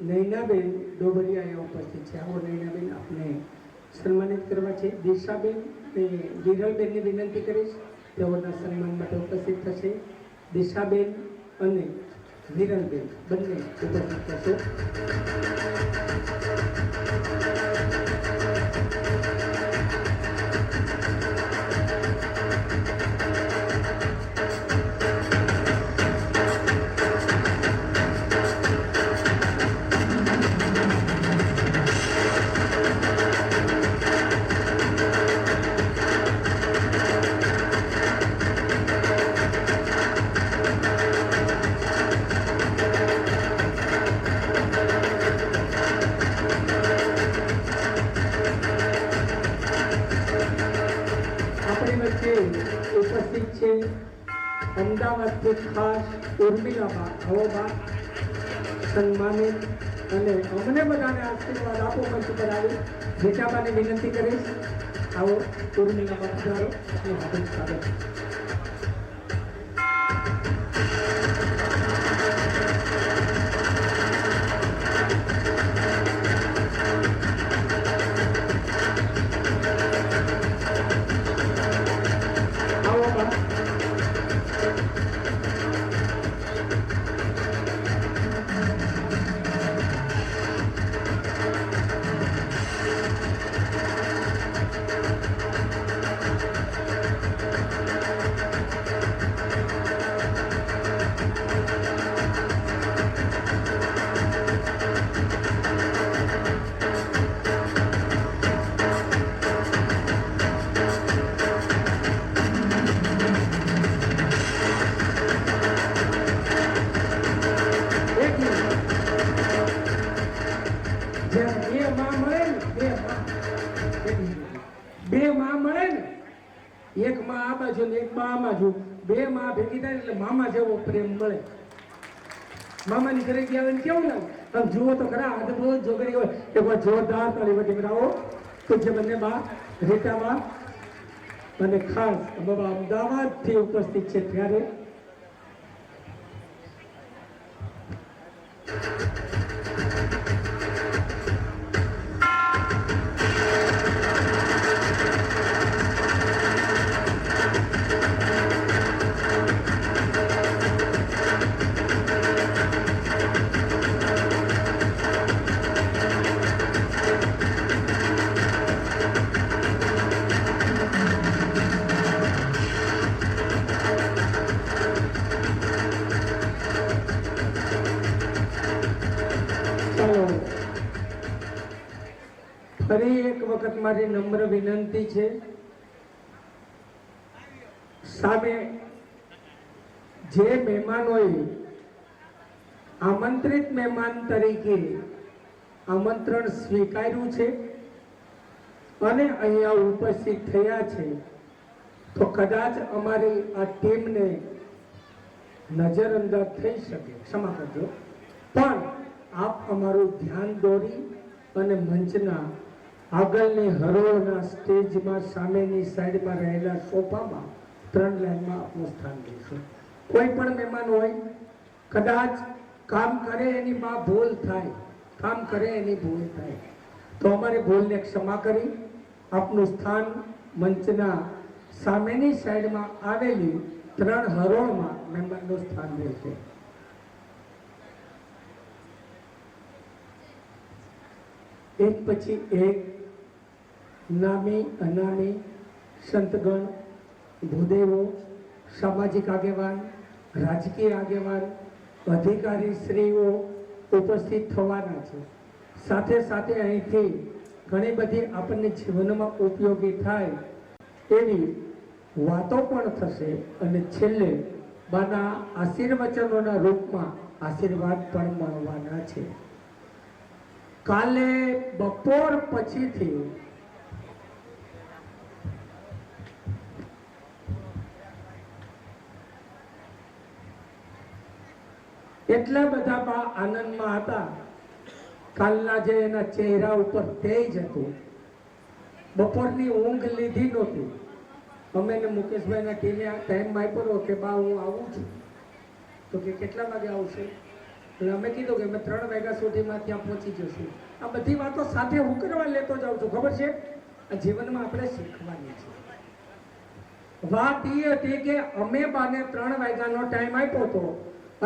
Speaker 1: નૈનાબેન ડોબરિયા ઉપસ્થિત છે. આવો નૈનાબેન આપને સન્માનિત કરવા છે. દિશાબેન અને વિરલબેનની વિનંતી કરીશ તેઓના સન્માન માટે ઉપસ્થિત થશે. દિશાબેન અને વિરલબેન બંને ઉપસ્થિત થશે. ઉપસ્થિત છે અમદાવાદથી ખાસ ઉર્મિલાબા. આવો બા સન્માનિત અને અમને બધાને આશીર્વાદ આપો. મંચ પર આવી રીટાબાને વિનંતી કરીશ. આવો ઉર્મિલાબા પધારો. આપનું હાર્દિક સ્વાગત. બે માં મળે ને, એક માં આ બાજુ ને એક માં આ બાજુ, બે માં ભેગી થાય એટલે મામા જેવો પ્રેમ મળે. મામાની ઘરે ગયા હોય કેવું લાગે? તમે જુઓ તો ખરા. આ તો બહુ જોગરી હોય. એક વાર જોરદાર તાળી વટી કરાવો. પૂજ્ય બંને બા રીટાબા અને ખાસ બાબા અમદાવાદ થી ઉપસ્થિત છે ત્યારે ફરી એક વખત મારી નમ્ર વિનંતી છે, સામે જે મહેમાનોએ આમંત્રિત મહેમાન તરીકે આમંત્રણ સ્વીકાર્યું છે અને અહીંયા ઉપસ્થિત થયા છે, તો કદાચ અમારી આ ટીમને નજરઅંદાજ થઈ શકે, ક્ષમા કરજો, પણ આપ અમારું ધ્યાન દોરી અને મંચના આગળની હરોળના સ્ટેજમાં સામેની સાઈડમાં રહેલા સોફામાં 3 લાઈનમાં આપનું સ્થાન લેશો. કોઈ પણ મહેમાન હોય, કદાચ કામ કરે એની માં ભૂલ થાય, કામ કરે એની ભૂલ થાય, તો અમારી ભૂલને ક્ષમા કરી આપનું સ્થાન મંચના સામેની સાઈડમાં આવેલી 3 હરોળમાં મહેમાનનું સ્થાન રહેશે. એક પછી એક નામી અનામી સંતગણ, ભૂદેવો, સામાજિક આગેવાન, રાજકીય આગેવાન, અધિકારી શ્રીઓ ઉપસ્થિત થવાના છે. સાથે સાથે અહીંથી ઘણી બધી આપણને જીવનમાં ઉપયોગી થાય એવી વાતો પણ થશે અને છેલ્લે બાના આશીર્વચનોના રૂપમાં આશીર્વાદ પણ મળવાના છે. કાલે બપોર પછીથી એટલા બધા બા આનંદમાં હતા, કાલના જે એના ચહેરા ઉપર તેજ હતું. બપોરની ઊંઘ લીધી નહોતી. અમે ને મુકેશભાઈના ટીમે આ ટાઈમ આપ્યો કે બા હું આવું છું, તો કે કેટલા વાગે આવશે? એટલે અમે કીધું કે અમે 3 વાગ્યા સુધીમાં ત્યાં પહોંચી જશું. આ બધી વાતો સાથે હું કરવા લેતો જાઉં છું, ખબર છે? આ જીવનમાં આપણે શીખવાની છે. વાત એ હતી કે અમે બાને 3 વાગ્યાનો ટાઈમ આપ્યો હતો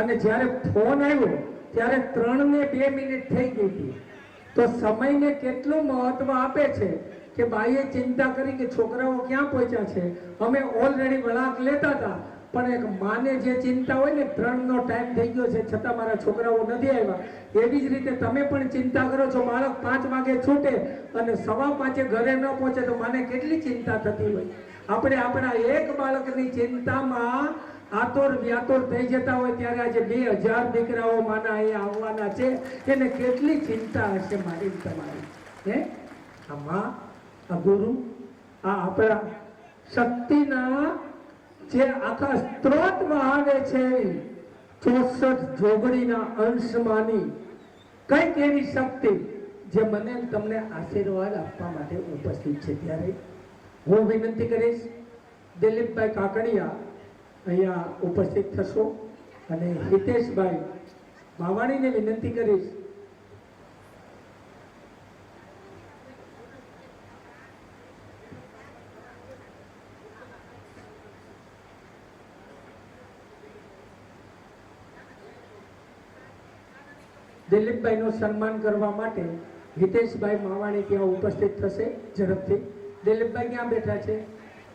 Speaker 1: અને જ્યારે ફોન આવ્યો ત્યારે 3 ને 2 મિનિટ થઈ ગઈ હતી. તો સમયને કેટલું મહત્વ આપે છે કે બાઈએ ચિંતા કરી કે છોકરાઓ ક્યાં પહોંચ્યા છે. અમે ઓલરેડી વળાંક લેતા હતા, પણ એક માને જે ચિંતા હોય ને 3 નો ટાઈમ થઈ ગયો છે છતાં મારા છોકરાઓ નથી આવ્યા, એવી જ રીતે તમે પણ ચિંતા કરો છો. બાળક 5 વાગે છૂટે અને 5:15 ઘરે ન પહોંચે તો માને કેટલી ચિંતા થતી હોય. આપણે આપણા એક બાળકની ચિંતામાં આતોર વ્યાતોર થઈ જતા હોય ત્યારે આજે 2000 દીકરાઓ માના અહીંયા આવવાના છે, એને કેટલી ચિંતા હશે મારી તમારી. હે આ માં, આ ગુરુ, આ આપણા શક્તિના જે આખા સ્ત્રોત વહાવે છે 64 જોગણીના અંશમાંની કઈક એવી શક્તિ જે મને તમને આશીર્વાદ આપવા માટે ઉપસ્થિત છે. ત્યારે હું વિનંતી કરીશ દિલીપભાઈ કાકડિયા અહીંયા ઉપસ્થિત થશો અને હિતેશભાઈ માવાણીને વિનંતી કરીશ દિલીપભાઈનું સન્માન કરવા માટે. હિતેશભાઈ માવાણી ત્યાં ઉપસ્થિત થશે ઝડપથી. દિલીપભાઈ ક્યાં બેઠા છે?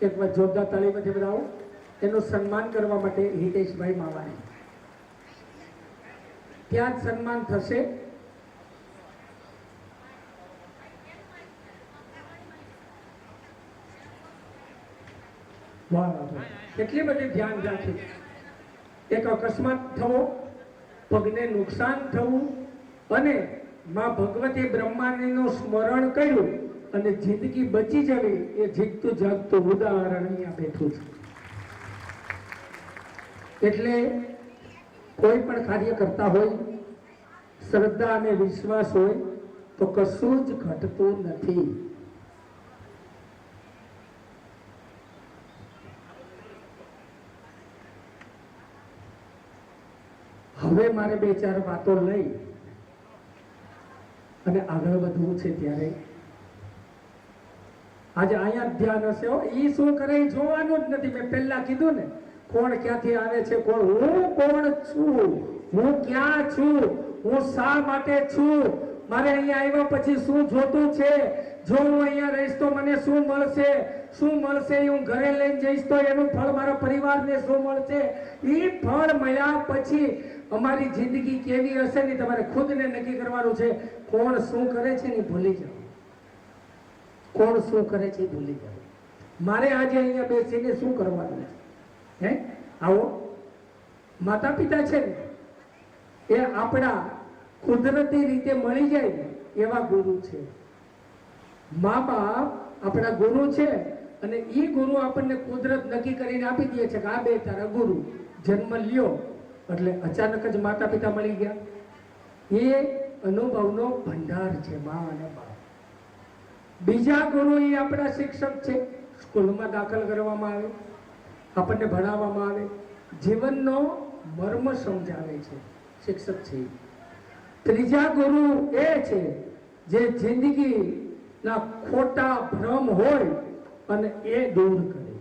Speaker 1: એક વાર જોરદાર તાળીમાંથી બધાઓ. એનું સન્માન કરવા માટે હિતેશભાઈ માવાણી ત્યાં જ સન્માન થશે. વાહ વાહ, કેટલી બધી ધ્યાન રાખી. એક અકસ્માત થવો, પગને નુકસાન થવું અને માં ભગવતી બ્રહ્માણીનું સ્મરણ કર્યું અને જિંદગી બચી જવી, એ જીતતું જાગતું ઉદાહરણ અહીંયા બેઠું છું. એટલે કોઈ પણ કાર્ય કરતા હોય, શ્રદ્ધા અને વિશ્વાસ હોય તો કશું જ ઘટતું નથી. હવે મારે 2-4 વાતો લઈ અને આગળ વધવું છે. ત્યારે આજે અહીંયા ધ્યાન હશે. ઈ શું કરે એ જોવાનું જ નથી. મેં પહેલા કીધું ને, કોણ ક્યાંથી આવે છે, કોણ હું કોણ છું, હું ક્યાં છું, હું શા માટે છું, મારે અહીંયા આવ્યા પછી શું જોતું છે, જો હું અહીંયા રહીશ તો મને શું મળશે, શું મળશે એ હું ઘરે લઈને જઈશ તો એનું ફળ મારા પરિવારને શું મળશે. એ ફળ મળ્યા પછી અમારી જિંદગી કેવી હશે ને તમારે ખુદને નક્કી કરવાનું છે. કોણ શું કરે છે ને ભૂલી જાઓ, કોણ શું કરે છે એ ભૂલી જાઓ. મારે આજે અહીંયા બેસીને શું કરવાનું છે? હે આવો માતા પિતા છે ને એ આપણા કુદરતી રીતે મળી જાય ને એવા ગુરુ છે. મા બાપ આપણા ગુરુ છે અને એ ગુરુ આપણને કુદરત નક્કી કરીને આપી દે છે કે આ બે તારા ગુરુ. જન્મ લ્યો એટલે અચાનક જ માતા પિતા મળી ગયા. એ અનુભવનો ભંડાર છે મા અને બાપ. બીજા ગુરુ એ આપણા શિક્ષક છે. સ્કૂલમાં દાખલ કરવામાં આવે, આપણને ભણાવવામાં આવે, જીવનનો મર્મ સમજાવે છે, શિક્ષક છે. ત્રીજા ગુરુ એ છે જે જિંદગીના ખોટા ભ્રમ હોય અને એ દૂર કરે.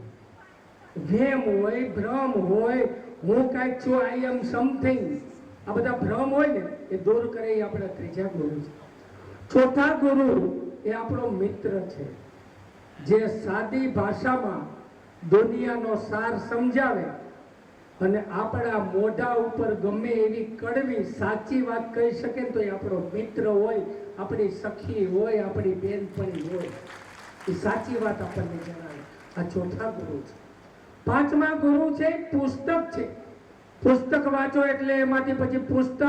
Speaker 1: વેમ હોય, ભ્રમ હોય, હું કાંઈક છું, આઈ એમ સમથિંગ, આ બધા ભ્રમ હોય ને એ દૂર કરે એ આપણા ત્રીજા ગુરુ છે. ચોથા ગુરુ એ આપણો મિત્ર છે, જે સાદી ભાષામાં દુનિયાનો સાર સમજાવે અને આપણા મોઢા ઉપર ગમે એવી કડવી સાચી વાત કહી શકે ને તો એ આપણો મિત્ર હોય, આપણી સખી હોય, આપણી બેનપણી હોય. એ સાચી વાત આપણને જણાવે. આ ચોથા ગુરુ છે. પાંચમા ગુરુ છે પુસ્તક છે. પુસ્તક વાંચો એટલે એમાંથી પછી પુસ્તક,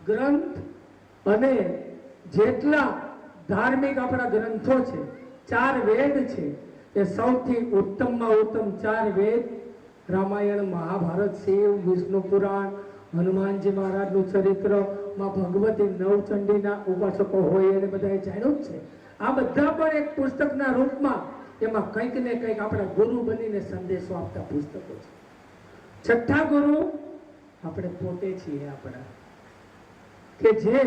Speaker 1: ગ્રંથ અને જેટલા ધાર્મિક આપણા ગ્રંથો છે, 4 વેદ છે, એ સૌથી ઉત્તમમાં ઉત્તમ 4 વેદ રામાયણ, મહાભારત, શિવ, વિષ્ણુ પુરાણ, હનુમાનજી મહારાજનું ચરિત્ર, માં ભગવતી, નવચંડીના ઉપાસકો હોય એને બધાએ જાણ્યું જ છે. આ બધા પણ એક પુસ્તકના રૂપમાં એમાં કંઈક ને કંઈક આપણા ગુરુ બનીને સંદેશો આપતા પુસ્તકો છે. છઠ્ઠા ગુરુ આપણે પોતે છીએ આપણા, કે જે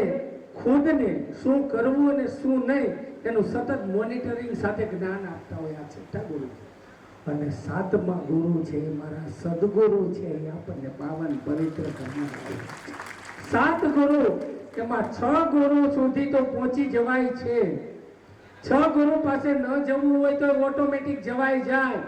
Speaker 1: ખુદને શું કરવું અને શું નહીં એનું સતત મોનિટરિંગ સાથે જ્ઞાન આપતા હોય. આ છઠ્ઠા ગુરુ. અને સાતમા ગુરુ છે મારા સદગુરુ છે, એ આપણને પાવન પવિત્ર કરનાર. 7 ગુરુ, એમાં 6 ગુરુ સુધી તો પહોંચી જવાય છે. 6 ગુરુ પાસે ન જવું હોય તો ઓટોમેટિક જવાય જાય,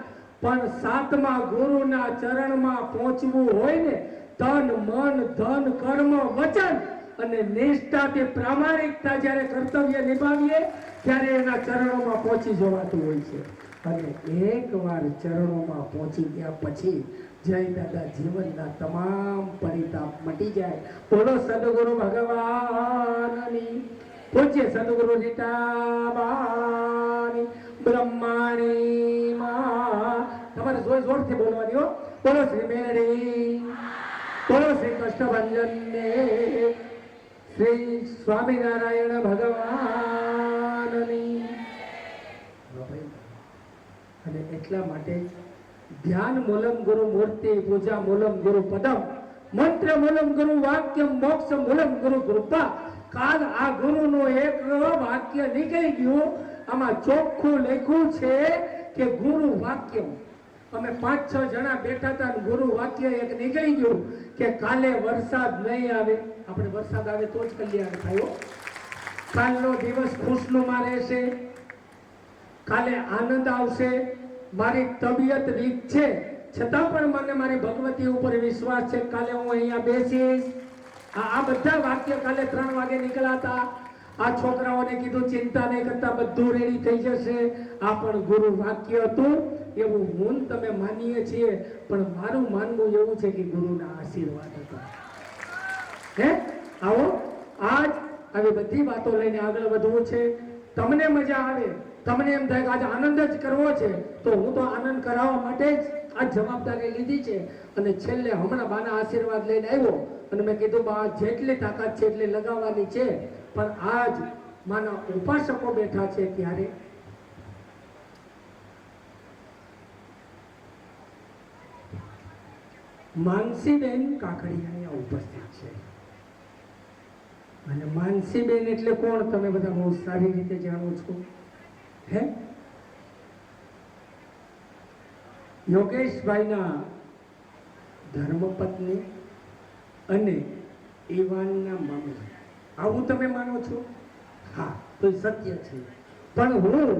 Speaker 1: પણ 7મા ગુરુના ચરણમાં પહોંચવું હોય ને, તન મન ધન કર્મ વચન અને નિષ્ઠાથી પ્રામાણિકતા જ્યારે કર્તવ્ય નિભાવીએ ત્યારે એના ચરણોમાં પહોંચી જવાતું હોય છે. અને એકવાર ચરણોમાં પહોંચી ગયા પછી જય દાદા જીવનના તમામ પરિતાપ મટી જાય. બોલો સદગુરુ ભગવાનની, પૂજ્ય સદગુરુ રીટાબાની બ્રહ્માણી માં. તમારે જોર જોરથી બોલવાની હો. બોલો શ્રી મેળી, બોલો શ્રી કષ્ટભંજન દેવ, શ્રી સ્વામિનારાયણ ભગવાનની. અને એટલા માટે ધ્યાન મૂલમ ગુરુ મૂર્તિ, પૂજા મૂલમ ગુરુ પદમ, મંત્ર મૂલમ ગુરુ વાક્યમ, મોક્ષ મૂલમ ગુરુ કૃપા. કાલ આ ગુરુનું એક વાક્ય નીકળી ગયું. આમાં ચોખ્ખું લખ્યું છે કે ગુરુ વાક્યમ. અમે 5-6 જણા બેઠા હતા અને ગુરુ વાક્ય એક નીકળી ગયું કે કાલે વરસાદ નહીં આવે. આપણે વરસાદ આવે તો જ કલ્યાણ થાય. કાલનો દિવસ ખુશનુમા રહેશે, કાલે આનંદ આવશે. મારી તબિયત વીક છે છતાં પણ મને મારી ભગવતી ઉપર વિશ્વાસ છે, કાલે હું અહીંયા બેસીશ. આ બધા વાક્ય કાલે 3 વાગે નીકળાતા. આ છોકરાઓને કીધું ચિંતા નહીં કરતા, બધું રેડી થઈ જશે. આ પણ ગુરુ વાક્ય હતું. એવું હું તમે માનીએ છીએ, પણ મારું માનવું એવું છે કે ગુરુના આશીર્વાદ હતા. હે આવો, આજ આવી બધી વાતો લઈને આગળ વધવું છે. તમને મજા આવે, તમને એમ થાય કે આજે આનંદ જ કરવો છે, તો હું તો આનંદ કરાવવા માટે જ આ જવાબદારી લીધી છે. અને છેલ્લે હમણાં બાના આશીર્વાદ લઈને આવ્યો અને મેં કીધું બા જેટલી તાકાત છે એટલી લગાવવાની છે. પણ આજ માના ઉપાસકો બેઠા છે ત્યારે માનસીબેન કાકડિયા અહીંયા ઉપસ્થિત છે. અને માનસીબેન એટલે કોણ તમે બધા બહુ સારી રીતે જાણો છો. હે યોગેશભાઈના ધર્મપત્ની અને ઈવાનના મમ્મી. આવું તમે માનો છો? હા, તો એ સત્ય છે. પણ હું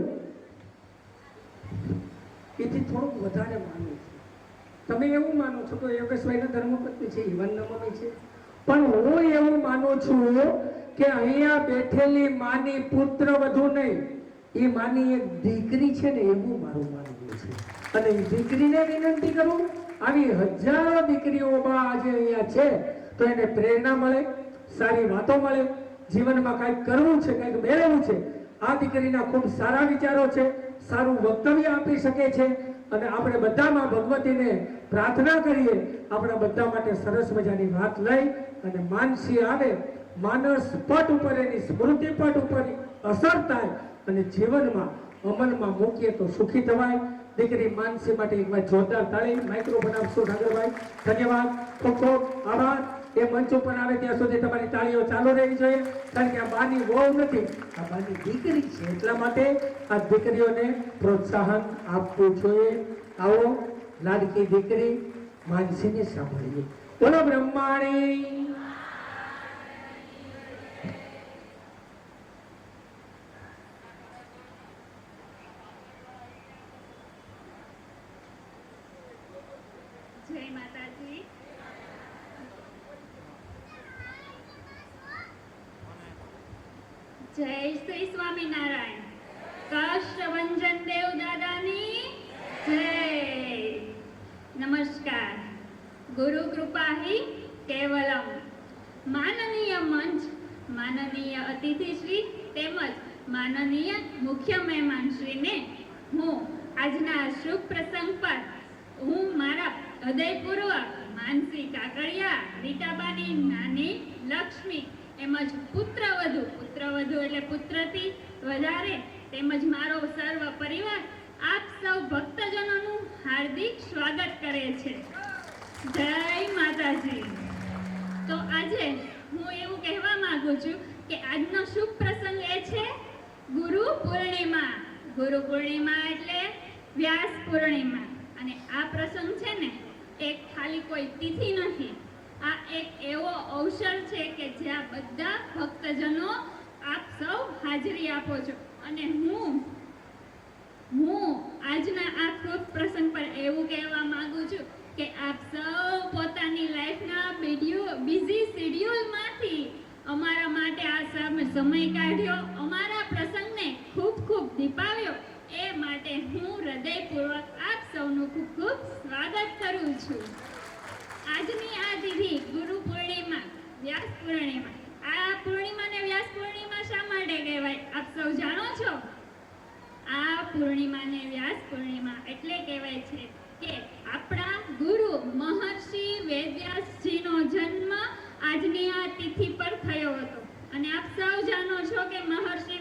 Speaker 1: એથી થોડુંક વધારે માનું છું. તમે એવું માનો છો કે યોગેશભાઈના ધર્મપત્ની છે, ઈવાનના મમ્મી છે, પણ હું એવું માનું છું કે અહીંયા બેઠેલી માની પુત્ર વધુ નહીં, એ માની એક દીકરી છે ને, એવું મારું માનવું છે. અને એ દીકરીને વિનંતી કરું, આવી હજારો દીકરીઓ આજે અહીંયા છે તો એને પ્રેરણા મળે, સારી વાતો મળે, જીવનમાં કંઈક કરવું છે, કંઈક મેળવવું છે. આ દીકરીના ખૂબ સારા વિચારો છે, સારું વક્તવ્ય આપી શકે છે. અને આપણે બધામાં ભગવતીને પ્રાર્થના કરીએ, આપણા બધા માટે સરસ મજાની વાત લઈ અને માનસી આવે, માનસ પટ ઉપર એની સ્મૃતિ પટ ઉપર અસર થાય અને જીવનમાં અમલમાં મૂકીએ તો સુખી થવાય. દીકરી માનસી માટે એકવાર જોરદાર તાળી. માઇક્રોફોન આપશો ઠાકરભાઈ. ધન્યવાદ, ખૂબ ખૂબ આભાર. એ મંચ ઉપર આવે ત્યાં સુધી તમારી તાળીઓ ચાલુ રહેવી જોઈએ, કારણ કે આ બાની વહુ નથી, આ બાની દીકરી છે. એટલા માટે આ દીકરીઓને પ્રોત્સાહન આપવું જોઈએ. આવો લાડકી દીકરી માનસીને સાંભળીએ. બોલો બ્રહ્માણી.
Speaker 4: જય માતાજી. જય શ્રી સ્વામિનારાયણ. કષ્ટભંજન દેવ દાદાની જય. નમસ્કાર. ગુરુ કૃપાહી કેવલમ. માનનીય મંચ, માનનીય અતિથિશ્રી તેમજ માનનીય મુખ્ય મહેમાનશ્રીને હું આજના શુભ પ્રસંગ પર હું મારા હૃદયપૂર્વક માનસી કાકડિયા, રીટાબાની નાની લક્ષ્મી તેમજ પુત્રવધુ એટલે પુત્રથી વધારે તેમજ મારો સર્વ પરિવાર આપ સૌ ભક્તજનોનું હાર્દિક સ્વાગત કરે છે. જય માતાજી. તો આજે હું એવું કહેવા માંગુ છું કે આજનો શુભ પ્રસંગ એ છે ગુરુ પૂર્ણિમા. ગુરુ પૂર્ણિમા એટલે વ્યાસ પૂર્ણિમા. અને આ પ્રસંગ છે ને એ ખાલી કોઈ તિથિ નથી, આ એક એવો અવસર છે કે જ્યાં બધા ભક્તજનો આપ સૌ હાજરી આપો છો. અને હું આજના આ શુભ પ્રસંગ પર એવું કહેવા માંગુ છું કે આપ સૌ પોતાની લાઈફના બિઝી શેડ્યુલમાંથી અમારા માટે આ સમય કાઢ્યો, અમારા પ્રસંગને ખૂબ ખૂબ દીપાવ્યો. એ માટે હું હૃદયપૂર્વક આપ સૌનું ખૂબ ખૂબ સ્વાગત કરું છું. આજની આ તિથિ ગુરુ પૂર્ણિમા, વ્યાસ પૂર્ણિમા. આ પૂર્ણિમાને વ્યાસ પૂર્ણિમા શા માટે કહેવાય આપ સૌ જાણો છો? આ પૂર્ણિમાને વ્યાસ પૂર્ણિમા એટલે કહેવાય છે કે આપણા ગુરુ મહર્ષિ વેદવ્યાસજીનો જન્મ આજની આ તિથિ પર થયો હતો. અને આપ સૌ જાણો છો કે મહર્ષિ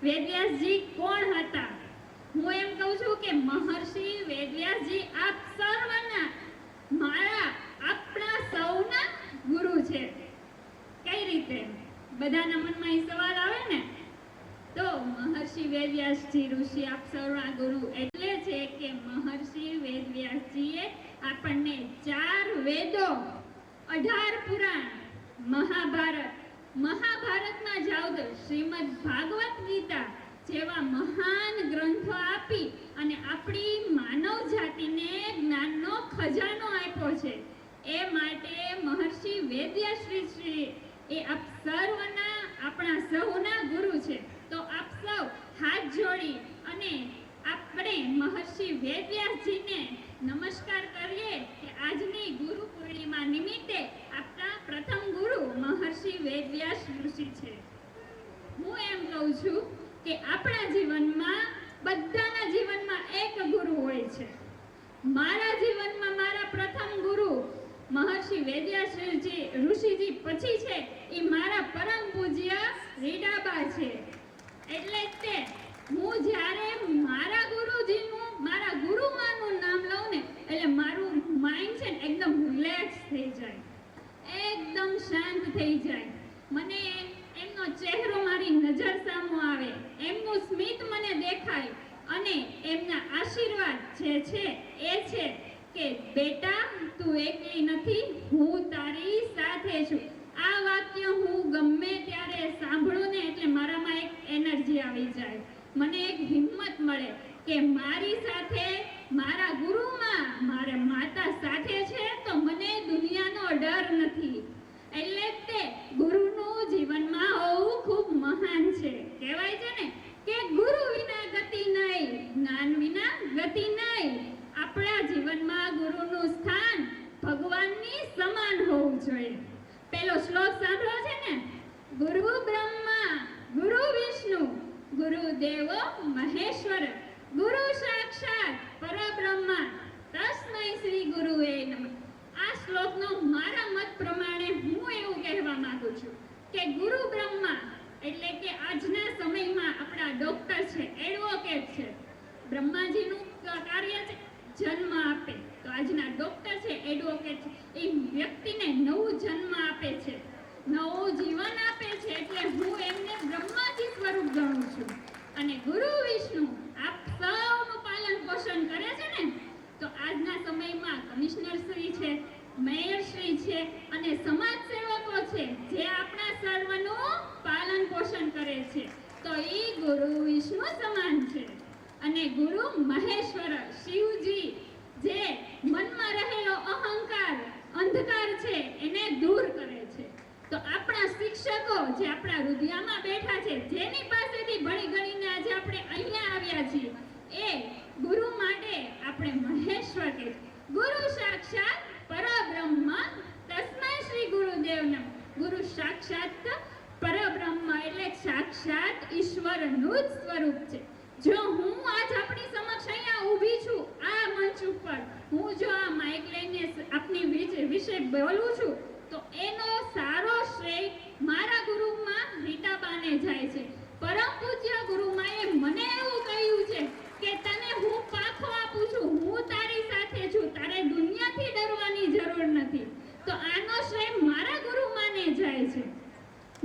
Speaker 4: વેદવ્યાસજી કોણ હતા? હું એમ કહું છું કે મહર્ષિ વેદવ્યાસજી આપ સર્વના, આપણા સૌના ગુરુ છે. કઈ રીતે? બધાના મનમાં એ સવાલ આવે ને. તો મહર્ષિ વેદવ્યાસજી ઋષિ આપ સૌના ગુરુ એટલે છે કે મહર્ષિ વેદવ્યાસજીએ આપણને 4 વેદો, 18 પુરાણ, મહાભારતમાં જાવ તો શ્રીમદ ભાગવત ગીતા જેવા મહાન ગ્રંથો આપી અને આપણી માનવ જાતિને જ્ઞાનનો ખજાનો આપ્યો છે. એ માટે મહર્ષિ વેદવ્યાસજી એ આપ સર્વના, આપણા સૌના ગુરુ છે. તો આપ સૌ હાથ જોડી અને આપણે મહર્ષિ વેદવ્યાસજીને નમસ્કાર કરીએ કે આજની ગુરુ પૂર્ણિમા નિમિત્તે આપણા પ્રથમ ગુરુ મહર્ષિ વેદવ્યાસ ઋષિ છે. હું એમ કહું છું કે આપણા જીવનમાં, બધાના જીવનમાં એક ગુરુ હોય છે. મારા જીવનમાં મારા પ્રથમ ગુરુ મહર્ષિ વેદવ્યાસ ઋષિજી પછી છે એ મારા પરમ પૂજ્ય રીડાબા છે. એટલે તે હું જ્યારે મારા ગુરુજીનું, મારા ગુરુમાનું નામ લઉં ને એટલે મારું માઇન્ડ છે ને એકદમ રિલેક્સ થઈ જાય, એકદમ શાંત થઈ જાય. મને એમનો ચહેરો મારી નજર સામો આવે, એમનું સ્મિત મને દેખાય અને એમના આશીર્વાદ જે છે એ છે કે બેટા તું એકલી નથી, હું તારી સાથે છું. આ વાક્ય હું ગમે ત્યારે સાંભળું ને એટલે મારામાં એક એનર્જી આવી જાય, મને એક હિંમત મળે કે મારી સાથે મારા ગુરુમાં, મારા માતા સાથે છે તો મને દુનિયાનો ડર નથી. એટલે તે ગુરુનું જીવનમાં હોવું ખૂબ મહાન છે. કહેવાય છે ને કે ગુરુ વિના ગતિ નહીં, જ્ઞાન વિના ગતિ નહીં. આપણા જીવનમાં ગુરુનું સ્થાન ભગવાનની સમાન હોવું જોઈએ. પેલો શ્લોક સાંભળો છે ને, ગુરુ બ્રહ્મા ગુરુ વિષ્ણુ ગુરુદેવો મહેશ્વર ગુરુ સાક્ષાત પરબ્રહ્મ તસ્મૈ શ્રી ગુરુવે નમઃ. આ શ્લોકનો મારા મત પ્રમાણે હું એવું કહેવા માંગુ છું કે ગુરુ બ્રહ્મા એટલે કે આજના સમયમાં આપણા ડોક્ટર છે, એડવોકેટ છે. બ્રહ્માજીનું કાર્ય છે જન્મ આપે, તો આજના ડોક્ટર છે, એડવોકેટ છે, એ વ્યક્તિને નવું જન્મ આપે છે, નવું જીવન આપે છે. એટલે હું એમને બ્રહ્માજી સ્વરૂપ ગણું છું. અને ગુરુ વિષ્ણુ આપ સૌનું પાલન પોષણ કરે છે ને, તો આજના સમયમાં કમિશનર શ્રી છે, મેયર શ્રી છે અને સમાજ સેવકો છે જે આપણા સર્વનું પાલન પોષણ કરે છે, તો એ ગુરુ વિષ્ણુ સમાન છે. અને ગુરુ મહેશ્વર શિવજી જે મનમાં રહેલો અહંકાર અંધકાર છે એને દૂર કરે છે. તો આપણા શિક્ષકો જે આપણા હૃદયમાં બેઠા છે, જેની પાસેથી ભણી ગણીને આજે આપણે અહીંયા આવ્યા છીએ, એ ગુરુ માટે આપણે મહેશ્વર કે ગુરુ સાક્ષાત પરબ્રહ્મ તસ્મૈ શ્રી ગુરુદેવ નમઃ. ગુરુ સાક્ષાત પરબ્રહ્મ એટલે સાક્ષાત ઈશ્વરનું જ સ્વરૂપ છે. જો હું આજ આપણી સમક્ષ અહીંયા ઊભી છું આ મંચ ઉપર, હું જો આ માઇક લઈને આપની વિશે બોલું છું, તો એનો સારો શ્રેય મારા ગુરુમાં રીટાબાને જાય છે. પરમ પૂજ્ય ગુરુમાએ મને એવું કહ્યું છે કે તને હું પાખો આપું છું, હું તારી સાથે છું, તારે દુનિયાથી ડરવાની જરૂર નથી. તો આનો શ્રેય મારા ગુરુમાને જાય છે.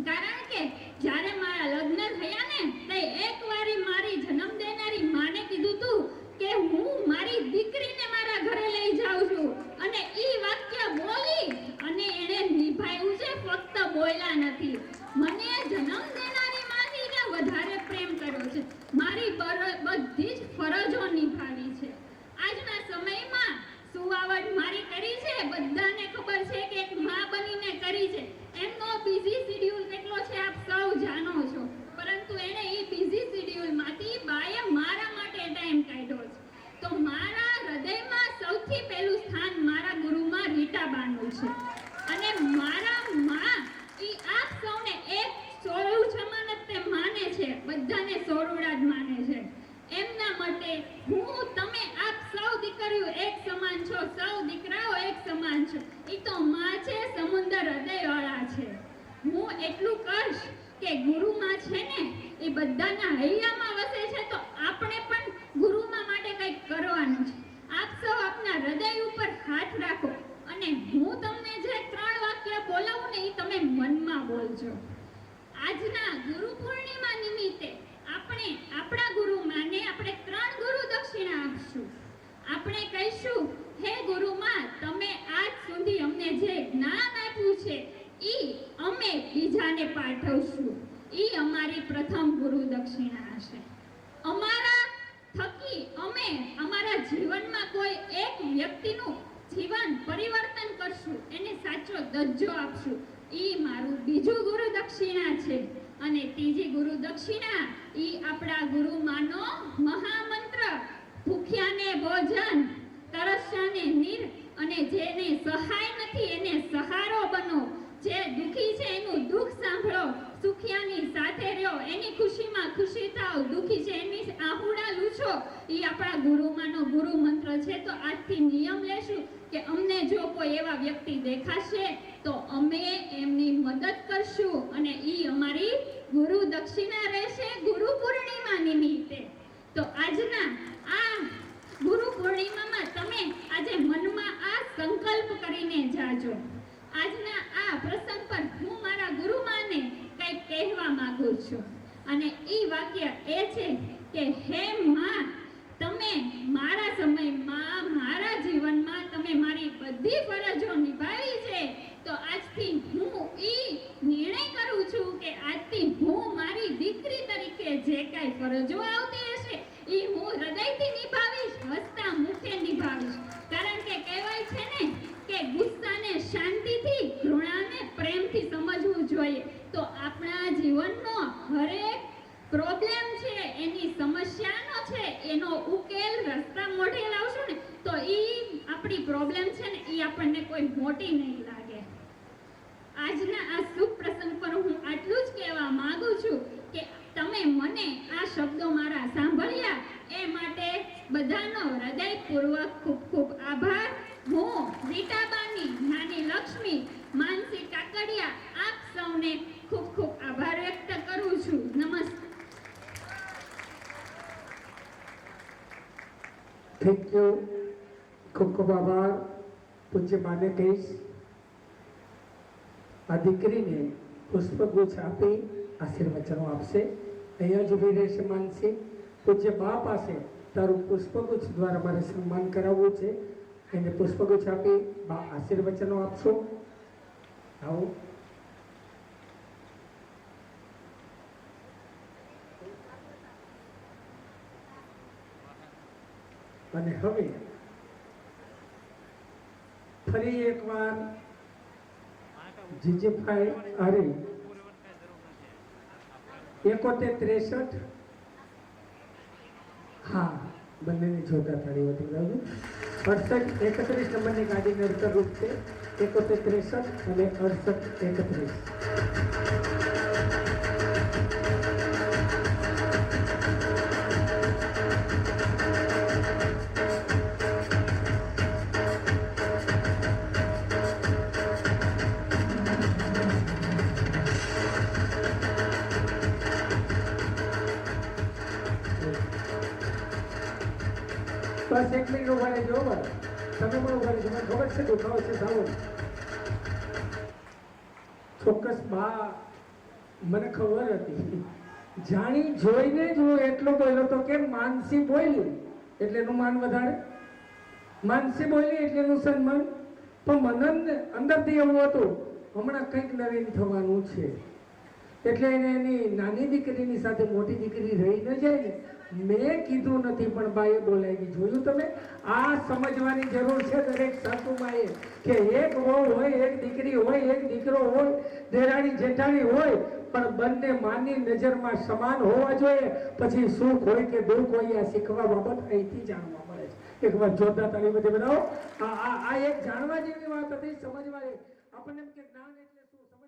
Speaker 4: કારણ કે જ્યારે મારા લગ્ન થયા ને, તે એકવાર મારી જન્મ દેનારી માને કીધું તું કે હું મારી દીકરીને મારા ઘરે લઈ જાઉં છું, અને ઈ વાક્ય બોલી અને એણે નિભાવ્યું છે, ફક્ત બોલ્યા નથી. મને જન્મ દેનારી માંથી ને વધારે પ્રેમ કર્યો છે, મારી બધી જ ફરજો નિભાવી છે. આજના સમયમાં સુવાવડ મારી કરી છે, બધાને ખબર છે કે એક માં બનીને કરી છે. એમનો બિઝી શેડ્યુલ કેટલો છે આપ સૌ જાણો છો, પરંતુ એણે એ બિઝી શેડ્યુલમાંથી બાએ મારા માટે ટાઈમ કાઢ્યો છે. તો મારા હૃદયમાં સૌથી પહેલું સ્થાન મારા ગુરુમાં રીટાબાનું છે. અને મારા માં ઈ આપ સૌને એક સોળું સમાન જ તે માને છે, બધાને સોળુડા જ માને છે. એમના માટે હું તમે આપ સૌ દીકરીઓ એક સમાન છો, સૌ દીકરાઓ એક સમાન છો. ઈ તો માં છે, સમુદ્ર હૃદયવાળા છે. હું એટલું કહીશ કે ગુરુમાં છે ને એ બધાના હૈયામાં વસે છે, તો આપણે પણ ગુરુમાં માટે કંઈક કરવાનું છે. આપ સૌ આપના હૃદય ઉપર હાથ રાખો અને હું તમને જે 3 વાક્ય બોલાવું ને એ તમે મનમાં બોલજો. આજના ગુરુ પૂર્ણિમા નિમિત્તે આપણે આપણા ગુરુમાને આપણે 3 ગુરુ દક્ષિણા આપશું. આપણે કહીશું, હે ગુરુમાં, તમે આજ સુધી અમને જે જ્ઞાન આપ્યું છે ઈ અમે બીજાને પાઠવશું. ઈ અમારી પ્રથમ ગુરુ દક્ષિણા હશે. અમારા થકી અમે અમારા જીવનમાં કોઈ એક વ્યક્તિનું જીવન પરિવર્તન કરશું, એને સાચો દરજ્જો આપશું. ઈ મારું બીજું ગુરુ દક્ષિણા છે. અને ત્રીજી ગુરુ દક્ષિણા ઈ આપણા ગુરુમાનો મહામંત્ર, ભૂખ્યાને ભોજન, તરસ્યાને નીર, અને જેને સહાય નથી એને સહારો બનો. જે દુખી છે એનું દુઃખ સાંભળો, સુખિયાની સાથે રહ્યો, એની ખુશીમાં ખુશી થાવ, દુખી છે એની આહુડા લૂછો. ઈ આપણા ગુરુમાનો ગુરુ મંત્ર છે. તો આજથી નિયમ લેશું કે અમને જો કોઈ એવા વ્યક્તિ દેખાશે તો અમે એમની મદદ કરશું, અને ઈ અમારી ગુરુ દક્ષિણા રહેશે ગુરુ પૂર્ણિમા નિમિત્તે. તો આજના આ ગુરુ પૂર્ણિમામાં તમે આજે મનમાં આ સંકલ્પ કરીને જાજો. આજના આ પ્રસંગ પર હું મારા ગુરુમાને કંઈક કહેવા માંગુ છું, અને ઈ વાક્ય એ છે કે હે માં, તમે મારા સમયમાં મારા જીવનમાં તમે મારી બધી ફરજો નિભાવી છે. તો આજથી હું ઈ નિર્ણય કરું છું કે આજથી હું મારી દીકરી તરીકે જે કાંઈ ફરજો આવતી હશે ઈ હું હૃદયથી નિભાવીશ, હસતા મુખે નિભાવીશ. કારણ કે કહેવાય છે ને કે ગુસ્સાને શાંતિથી, ઘૃણાને પ્રેમથી સમજવું જોઈએ. તો આપણા જીવનનો હરેક પ્રોબ્લેમ છે, એની સમસ્યાનો છે, એનો ઉકેલ રસ્તા મોઢે લાવશું ને તો ઈ આપણી પ્રોબ્લેમ છે ને ઈ આપણને કોઈ મોટી નહીં લાગે. આજના આ શુભ પ્રસંગ પર હું આટલું જ કહેવા માંગુ છું કે તમે મને આ શબ્દો મારા સાંભળ્યા એ માટે બધાનો હૃદયપૂર્વક ખૂબ ખૂબ આભાર. હું રીટાબાની નાની લક્ષ્મી માનસી કાકડિયા આપ સૌને ખૂબ ખૂબ આભાર વ્યક્ત કરું છું. નમસ્તે.
Speaker 1: Thank you. ખૂબ ખૂબ આભાર. પૂજ્ય માને કહીશ આ દીકરીને પુષ્પગુચ્છ આપી આશીર્વચનો આપશે. અહીંયા જ ઊભી રહેશે માનસી. પૂજ્ય બા પાસે તારું પુષ્પગુચ્છ દ્વારા મારે સન્માન કરાવવું છે. એને પુષ્પગુચ્છ આપી બા આશીર્વચનો આપશો. આવો. અને હવે ફરી એકવાર જીજીભાઈ અરે 7163 હા બંનેની જોતા તાળી વધી 6831 નંબરની ગાડી નડતર રૂપ છે. 7163 અને 6831. બસ એક મિનિટ ઉભા રહેજો. તમે પણ ઉભા રહેજો. મને ખબર છે દુખાવો છે સાવો. ચોક્કસ બા મને ખબર હતી. જાણી જોઈને જ હું એટલો બોલ્યો તો કે માનસી બોલી એટલે એનું માન વધારે, માનસી બોલી એટલે એનું સન્માન. પણ મને અંદરથી એવું હતું હમણાં કંઈક નવીન થવાનું છે એટલે એને એની નાની દીકરીની સાથે મોટી દીકરી રહી ન જાય ને. મેં કીધું નથી પણ બાએ બોલાવી. જોયું તમે? આ સમજવાની જરૂર છે દરેક સાસુમાએ કે એક વહુ હોય, એક દીકરી હોય, એક દીકરો હોય, દેરાણી જેઠાણી હોય, પણ બંને માની નજરમાં સમાન હોવા જોઈએ. પછી સુખ હોય કે દુઃખ હોય આ શીખવા બાબત અહીંથી જાણવા મળે છે. એકવાર જોરદાર તાળી બધી બનાવો. આ એક જાણવા જેવી વાત હતી, સમજવા જેવી. આપણને એમ કે જ્ઞાન એટલે